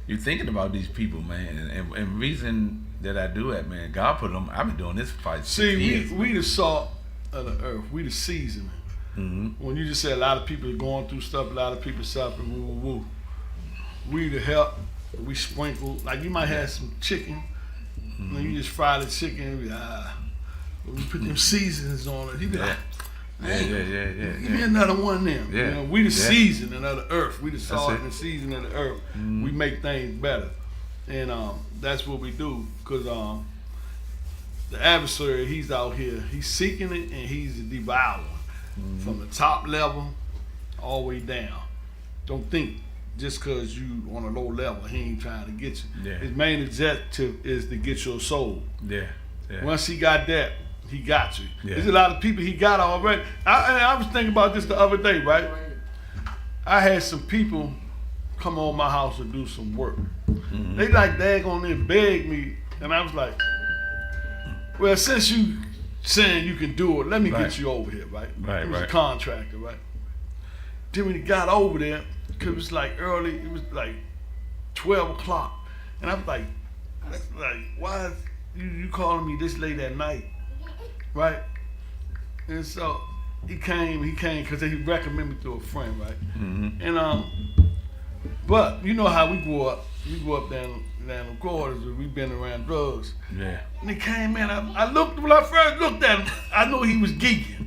you're thinking about these people, man. And reason that I do that, man, God put them, I've been doing this for 5 years.
We the salt of the earth. We the seasoning. When you just say a lot of people are going through stuff, a lot of people suffering, woo. We the help. We sprinkle. Like you might have some chicken. And you just fry the chicken. We put them seasonings on it. He be like, man, give me another one of them.
Yeah.
You know, we the seasoning of the earth. We the salt and the seasoning of the earth. We make things better. And that's what we do. Because the adversary, he's out here. He's seeking it and he's devouring. From the top level all the way down. Don't think just because you on a low level, he ain't trying to get you.
Yeah.
His main objective is to get your soul.
Yeah.
Once he got that, he got you.
Yeah.
There's a lot of people he got already. I was thinking about this the other day, right? I had some people come on my house to do some work.
Mm-hmm.
They like daggone there beg me, and I was like, well, since you saying you can do it, let me get you over here, right?
Right,
It was
right.
a contractor, right? Then when he got over there, cause it was like early, it was like 12 o'clock, and I was like, why is you calling me this late at night, right? And so he came because he recommended me to a friend, right?
Mm-hmm.
And but you know how we grew up. We grew up down the quarters. We've been around drugs.
Yeah.
And he came in. I looked when I first looked at him. I knew he was geeking.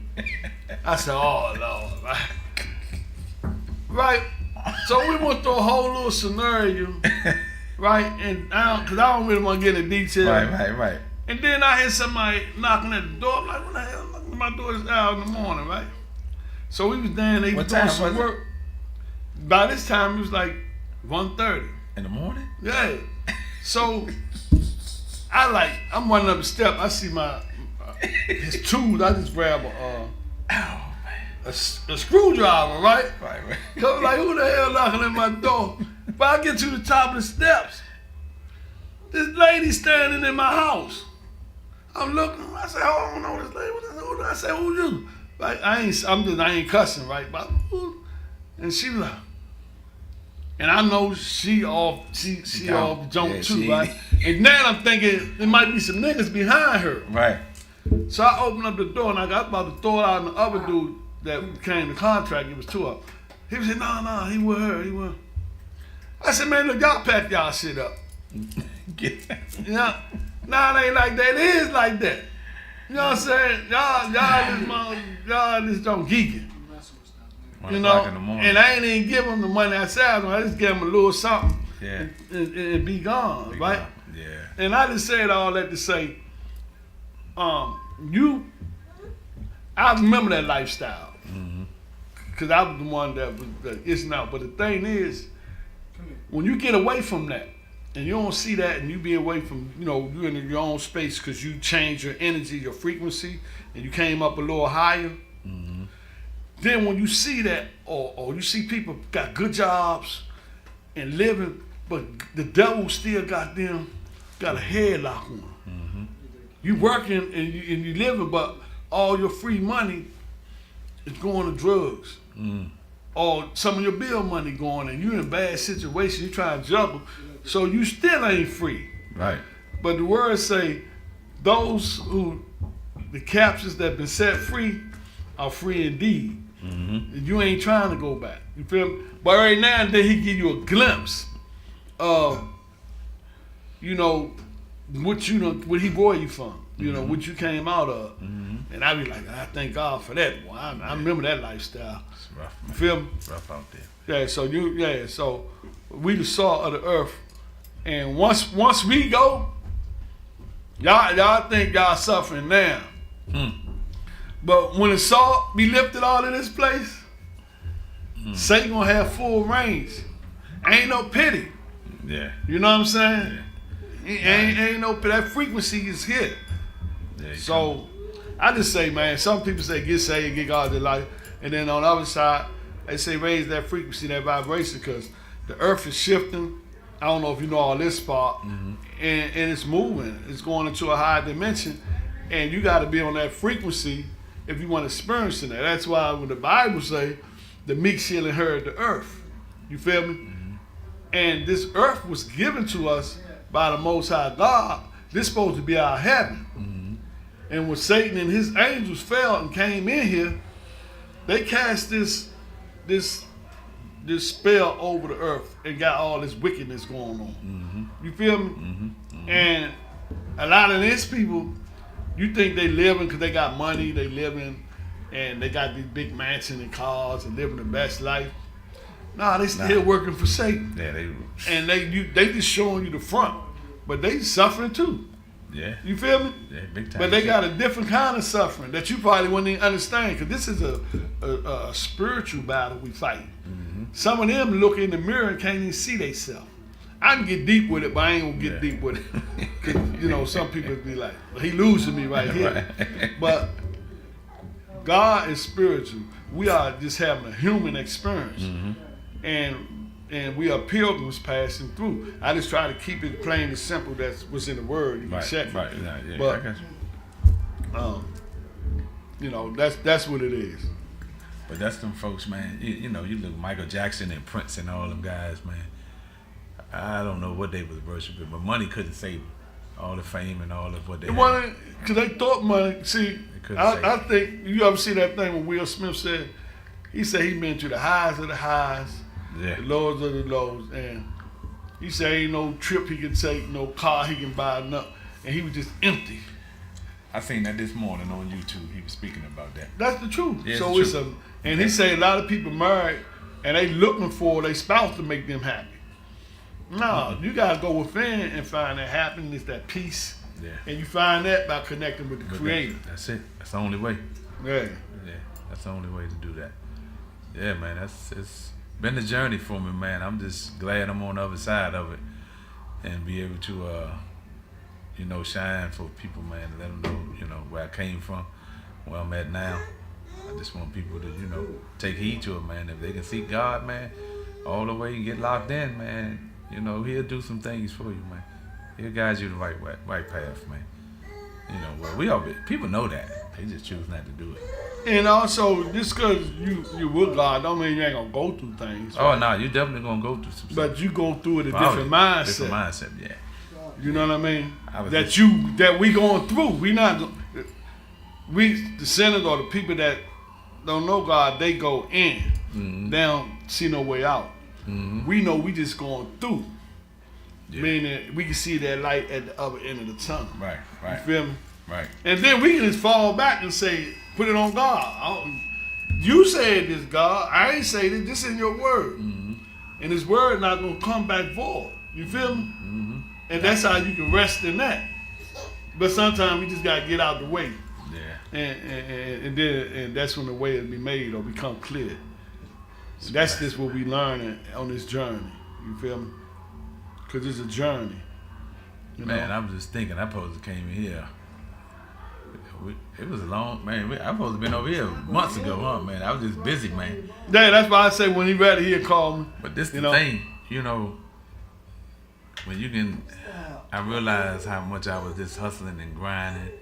I said, "Oh Lord, right." Right. So we went through a whole little scenario, right? And because I don't really want to get into detail.
Right.
And then I hear somebody knocking at the door. I'm like, what the hell? Knocking at my door this hour in the morning, right? So we was down there,
What
doing
time
some
was it?
work. By this time, it was like 1:30.
In the morning?
Yeah. So I'm running up the step. I see his tools. I just grab a screwdriver, right?
Right.
So I'm like, who the hell knocking at my door? But I get to the top of the steps. This lady standing in my house. I'm looking. I say, oh, I don't know this lady. I say, who you? Like I ain't cussing, right? But and she was like, and I know she off the jump too, right? And now I'm thinking there might be some niggas behind her.
Right.
So I opened up the door and I got about to throw it out, and the other dude that came to contract, it was two of them. He was saying, no, he with her. I said, man, look, y'all pack y'all shit up. You know? Nah, it ain't like that. It is like that. You know what I'm saying? Y'all just don't geeking. You know? And I ain't even give them the money I said. I just gave them a little something and be gone, right?
Yeah.
And I just said all that to say, I remember that lifestyle. Because I was the one that was it's now. But the thing is, when you get away from that, and you don't see that, and you be away from, you're in your own space because you change your energy, your frequency, and you came up a little higher. Then when you see that, or you see people got good jobs and living, but the devil still got a headlock on them. You working and you living, but all your free money is going to drugs. Or some of your bill money going, and you're in a bad situation, you trying to juggle, so you still ain't free.
Right.
But the words say, the captives that been set free are free indeed. And you ain't trying to go back. You feel me? But right now and then he give you a glimpse of, what he brought you from. What you came out of. And I be like, I thank God for that. Boy, I remember that lifestyle.
It's rough.
You feel me?
Rough out there.
Yeah, so we the salt of the earth. And once we go, y'all think y'all suffering now. But when the salt be lifted all in this place, Satan gonna have full range. Ain't no pity.
Yeah.
You know what I'm saying? Ain't no pity. That frequency is here.
Yeah,
So I just say, man, some people say get saved, get God their life. And then on the other side, they say raise that frequency, that vibration, because the earth is shifting. I don't know if you know all this part. And it's moving. It's going into a higher dimension. And you got to be on that frequency if you want to experience that. That's why when the Bible say, the meek shall inherit the earth. You feel me? And this earth was given to us by the Most High God. This supposed to be our heaven. And when Satan and his angels fell and came in here, they cast this spell over the earth and got all this wickedness going on. You feel me? And a lot of these people, you think they living because they got money, they living and they got these big mansions and cars and living the best life. Nah, they still working for Satan.
Yeah,
And they just showing you the front, but they suffering too.
Yeah.
You feel me?
Yeah, big time.
But they got a different kind of suffering that you probably wouldn't even understand, because this is a spiritual battle we fight. Some of them look in the mirror and can't even see themselves. I can get deep with it, but I ain't gonna get deep with it. 'Cause, you know, some people be like, he losing me right here.
Right.
But God is spiritual. We are just having a human experience. And we are pilgrims passing through. I just try to keep it plain and simple. That's what's in the word. You can check it.
Right. Yeah,
But
I got you.
you know, that's what it is.
But that's them folks, man. You know, you look Michael Jackson and Prince and all them guys, man. I don't know what they was worshiping, but money couldn't save them. All the fame and all of what they had.
Because they thought money. See, I think you ever see that thing when Will Smith said, he said he been to the highs of the highs,
Yeah.
the lows of the lows, and he said ain't no trip he can take, no car he can buy, nothing, and he was just empty.
I seen that this morning on YouTube. He was speaking about that.
That's the truth.
Yeah,
So
it's
it's
true.
and he said a lot of people married and they looking for their spouse to make them happy. No, you gotta go within and find that happiness, that peace,
Yeah.
and you find that by connecting with the
But
Creator.
That's it. That's the only way.
Yeah.
Yeah, that's the only way to do that. Yeah, man, it's been a journey for me, man. I'm just glad I'm on the other side of it and be able to, you know, shine for people, man, and let them know, you know, where I came from, where I'm at now. I just want people to, you know, take heed to it, man. If they can seek God, man, all the way and get locked in, man, you know, He'll do some things for you, man. He'll guide you the right way, right path, man. You know, well, people know that. They just choose not to do it.
And also, just because you with God don't mean you ain't gonna go through things.
Oh, no, you're definitely going to go through some stuff.
But you go through it a
Probably
different mindset.
Different mindset, yeah.
You know what I mean?
I was
That we going through. The sinners or the people that don't know God, they go in.
Mm-hmm.
They don't see no way out.
Mm-hmm.
We know we just going through.
Yeah.
Meaning we can see that light at the other end of the tunnel.
Right,
You
right,
feel me?
right.
And then we can just fall back and say, put it on God. You said this, God. I ain't say this. This in your word.
Mm-hmm.
And His word not going to come back void. You feel me?
Mm-hmm.
And that's how you can rest in that. But sometimes we just got to get out the way.
Yeah.
And that's when the way will be made or become clear. That's just what we learning on this journey. You feel me? Because it's a journey. You
Man,
know?
I'm just thinking, I supposed to came in here. It was a long, man, I supposed to been over here months ago, huh, man? I was just busy, man.
Yeah, that's why I say when he ready, he'll call me.
But this
You
the
know?
thing, you know, when you can, I realized how much I was just hustling and grinding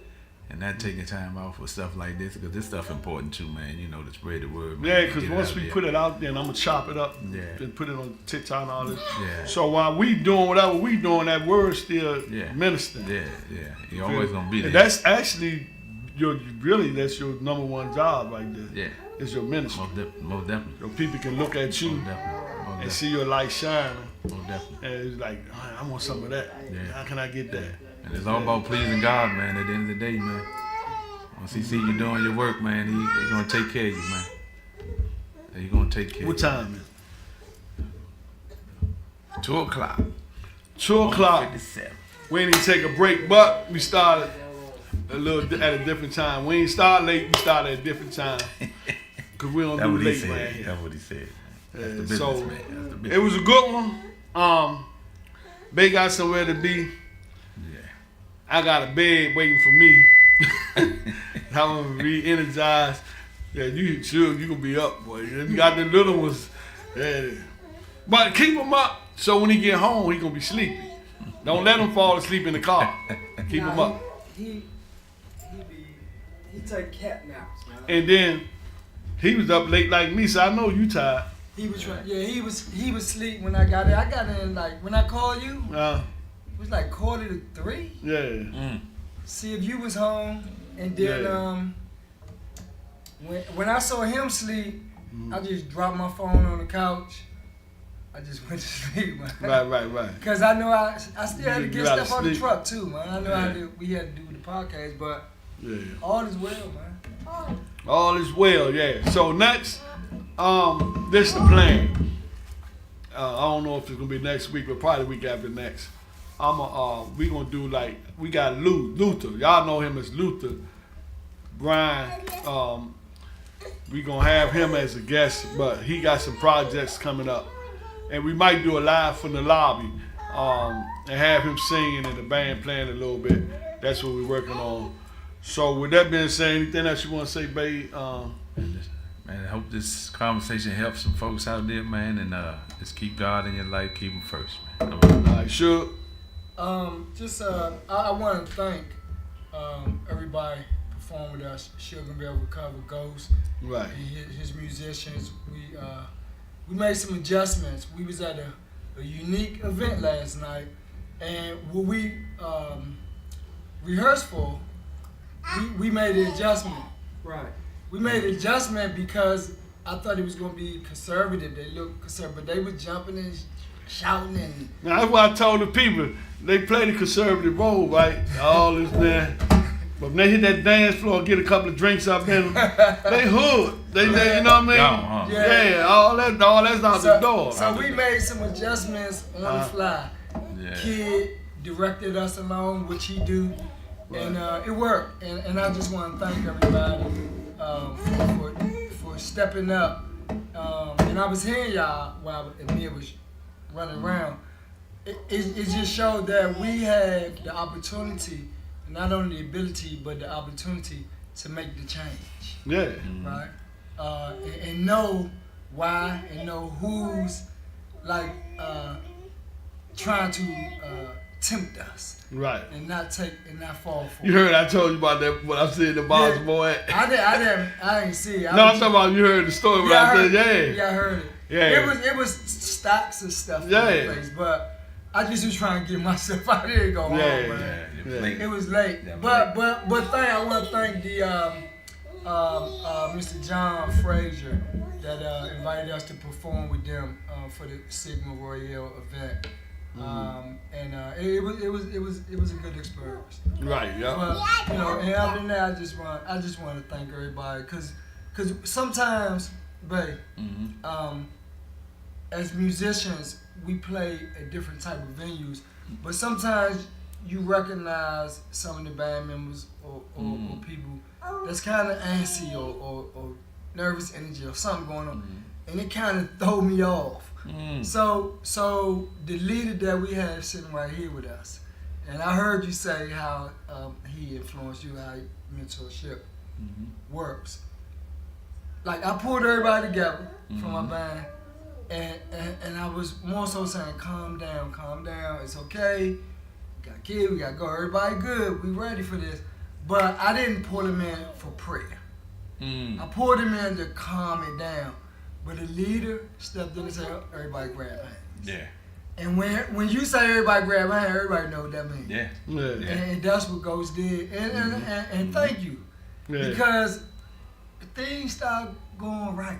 and not taking time off for stuff like this, because this stuff important too, man, you know, to spread the word. Man,
Yeah,
to
because
get it
once
out
we
there.
put it out there, and I'm going to chop it up
Yeah.
and put it on TikTok and all this.
Yeah.
So while we doing whatever we doing, that word still
Yeah.
ministering.
Yeah, you're always going to be there.
And that's actually, that's your number one job right there.
Yeah.
It's your ministry.
Most definitely.
So people can look at you
Most definitely. Most
and
definitely.
see your light shining.
Most definitely.
And it's like, I want some of that.
Yeah.
How can I get that?
And it's all about pleasing God, man, at the end of the day, man. Once He see you doing your work, man, He's going to take care of you, man. He's going to take care
What
of you.
time is it?
2 o'clock.
2 o'clock.
57.
We didn't take a break, but we started at a different time. We ain't start late, we started at a different time. Because we don't
That's
do
what he
late
said.
right here.
That's what he said. That's the
Yeah,
business,
so
man. That's the business.
it was a good one. They got somewhere to be.
Yeah.
I got a bed waiting for me. I'm gonna re-energized. Yeah, you gonna be up, boy. You got the little ones. Yeah. But keep him up so when he get home, he gonna be sleepy. Don't let him fall asleep in the car. Keep him up.
He take cat naps, man.
And then he was up late like me, so I know you tired.
He was right. Yeah, he was asleep when I got in. I got in like when I called you. It was like 2:45.
Yeah.
See if you was home, and then
Yeah.
when I saw him sleep, I just dropped my phone on the couch. I just went to sleep, man.
Right.
Cause I know I still had to
You
get
gotta
stuff on the
sleep.
truck too, man. I know
Yeah.
we had to do the podcast, but
Yeah.
all is well, man.
All is well, yeah. So next, this is the plan. I don't know if it's gonna be next week, but probably the week after next. We gonna do like we got Luther. Y'all know him as Luther. Brian. We gonna have him as a guest, but he got some projects coming up, and we might do a live from the lobby. and have him singing and the band playing a little bit. That's what we're working on. So with that being said, anything else you want to say, babe?
Man, I hope this conversation helps some folks out there, man, and just keep God in your life, keep Him first, man.
All right, sure.
I want to thank everybody performing with us. Sugar Bell Recover Ghost,
Right.
and his musicians. We made some adjustments. We was at a unique event last night, and what we rehearsed for, we made an adjustment.
Right.
We made an adjustment because I thought it was going to be conservative. They looked conservative, but they were jumping and shouting and.
Now that's why I told the people they play the conservative role, right? All is there. But when they hit that dance floor and get a couple of drinks up in them, they hood. They you know what I mean? Yeah, all that's out the door.
So we made some adjustments on the fly.
Yeah.
Kid directed us along, which he do, and it worked. And I just want to thank everybody for stepping up. And I was hearing y'all while Amir was running around. It just showed that we have the opportunity, not only the ability, but the opportunity to make the change.
Yeah.
Right? And know why and know who's like trying to tempt us.
Right.
And not fall for
You
it.
heard I told you about that what I said the boss boy.
I didn't see it.
No, I'm talking about you heard the story what I said,
Yeah, I heard it.
Yeah.
It was stacks of stuff in
Yeah.
the place, but I just was trying to get myself out there and go home, man. It was late. But I want to thank the Mr. John Frazier that invited us to perform with them for the Sigma Royale event. And it was a good experience.
Right, yeah.
But and other than that, I just want to thank everybody because sometimes, babe, as musicians, we play at different type of venues, but sometimes you recognize some of the band members or people that's kind of antsy or nervous energy or something going on, and it kind of throw me off. So the leader that we have sitting right here with us, and I heard you say how he influenced you, how mentorship works. Like I pulled everybody together from my band, and I was more so saying, calm down, it's okay. We got kids, we got to go, everybody good, we ready for this. But I didn't pull them in for prayer. I pulled them in to calm it down. But the leader stepped in and said, everybody grab hands.
Yeah.
And when you say everybody grab hands, everybody know what that means.
Yeah.
And that's what Ghost did. And thank you.
Yeah.
Because things started going right.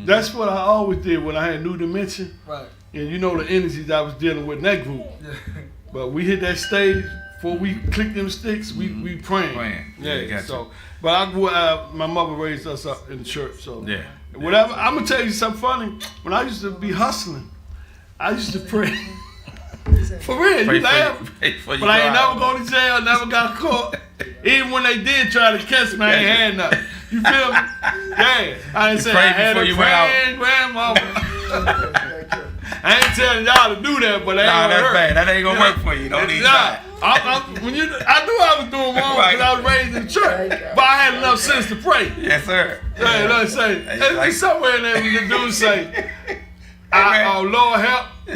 That's what I always did when I had New Dimension.
Right.
And you know the energies I was dealing with in that group.
Yeah.
But we hit that stage before we click them sticks, we praying.
Yeah,
Yeah. So, but I grew my mother raised us up in the church. So
Yeah.
whatever. I'm gonna tell you something funny. When I used to be hustling, I used to pray. For real, you laugh. But I ain't never go to jail, never got caught. Even when they did try to catch me, I ain't had nothing. You feel me? Yeah. I ain't saying I had a praying grandmama. I ain't telling y'all to do that, but that ain't gonna hurt.
Bad. That ain't gonna work for you. Don't need that.
I knew I was doing wrong because I was raised in the church, but I had enough sense to pray.
Yes, sir.
Yeah, let's say, there's somewhere in there the dude say, "Oh Lord,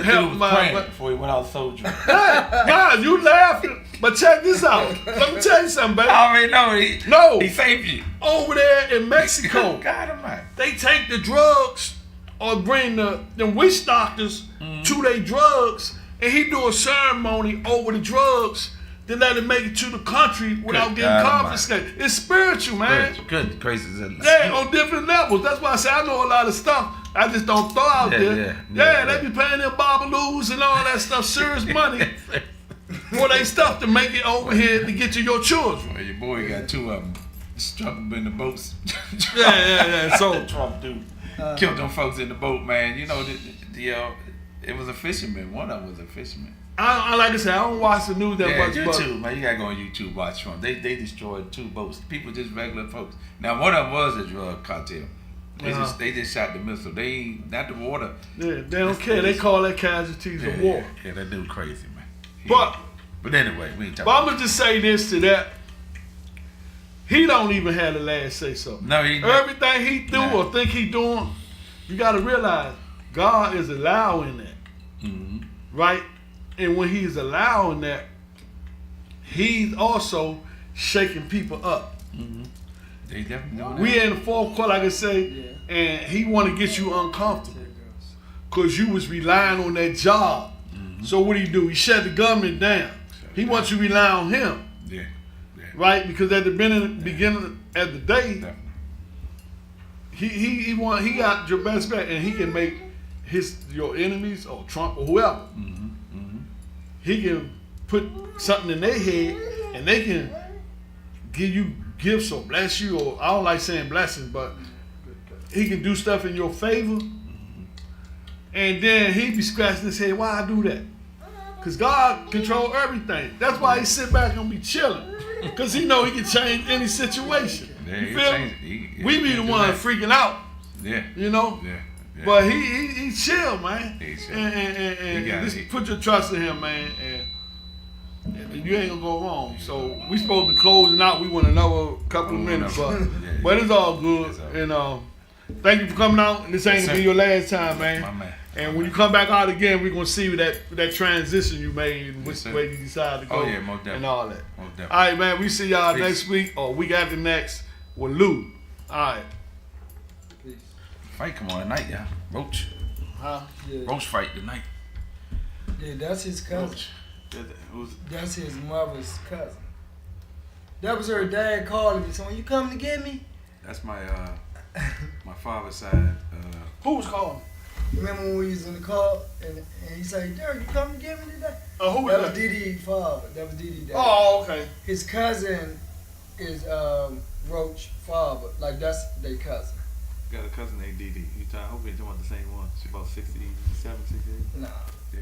help my."
Before he went out soldier.
Nah, you laughing, but check this out. Let me tell you something, baby.
I already know he saved you.
Over there in Mexico,
God Almighty.
they take the drugs or bring them witch doctors to their drugs, and he do a ceremony over the drugs to let it make it to the country without getting confiscated. It's spiritual, man.
Good gracious.
Yeah, on different levels. That's why I say I know a lot of stuff. I just don't throw out there. Yeah, they be paying their babaloos and all that stuff, serious money for their stuff to make it over here to get to your children.
Well, your boy got two of them struck in the boats.
Yeah. So
Trump dude killed them folks in the boat, man. You know, it was a fisherman. One of them was a fisherman.
I like I said, I don't watch the news that much.
YouTube, man. You gotta go on YouTube, watch Trump. They destroyed 2 boats. People just regular folks. Now one of them was a drug cartel. They just shot the missile. They ain't not the water.
Yeah, they don't care. They call that casualties of war.
Yeah, that dude crazy, man.
But
anyway, we ain't talking.
But I'm gonna just say this to that. He don't even have the last say so.
No, he not.
Everything he do or think he doing, you gotta realize God is allowing that. Right? And when he's allowing that, he's also shaking people up.
They definitely doing that.
We in the fourth quarter, like I say, and he want to get you uncomfortable because you was relying on that job. So what do? He shut the government down. He wants you to rely on him.
Yeah.
Right? Because at the beginning of the day, he got your best bet, and he can make your enemies or Trump or whoever. He can put something in their head, and they can give you gifts or bless you, or I don't like saying blessings, but he can do stuff in your favor, and then he be scratching his head, why I do that? Because God control everything. That's why he sit back and be chilling, because he know he can change any situation. You feel me? We be the ones freaking out. You know? But he chill, man. And just put your trust in him, man, and you ain't gonna go wrong. So we supposed to be closing out. We want another couple of minutes, but it's all good. And thank you for coming out. And this ain't gonna be your last time, man.
My man.
And when you come back out again, we're gonna see that transition you made and which way you decided to go
most definitely.
and all that.
Most definitely.
All right, man. We see y'all next week or week after next with Lou. All right.
Fight come on tonight, yeah. Roach. Roach fight tonight.
Yeah, that's his cousin. That's his mother's cousin. That was her dad calling me. So when you come to get me?
That's my my father's side.
Who was calling?
Remember when we was in the car and he said, Derek, you come to get me today?
Oh, who
that
was
was Didi father. That was Didi dad.
Oh, okay.
His cousin is Roach father. Like that's their cousin.
Got a cousin named Didi. I hope you're talking about the same one. She's about 67, 68.
Nah.
Yeah.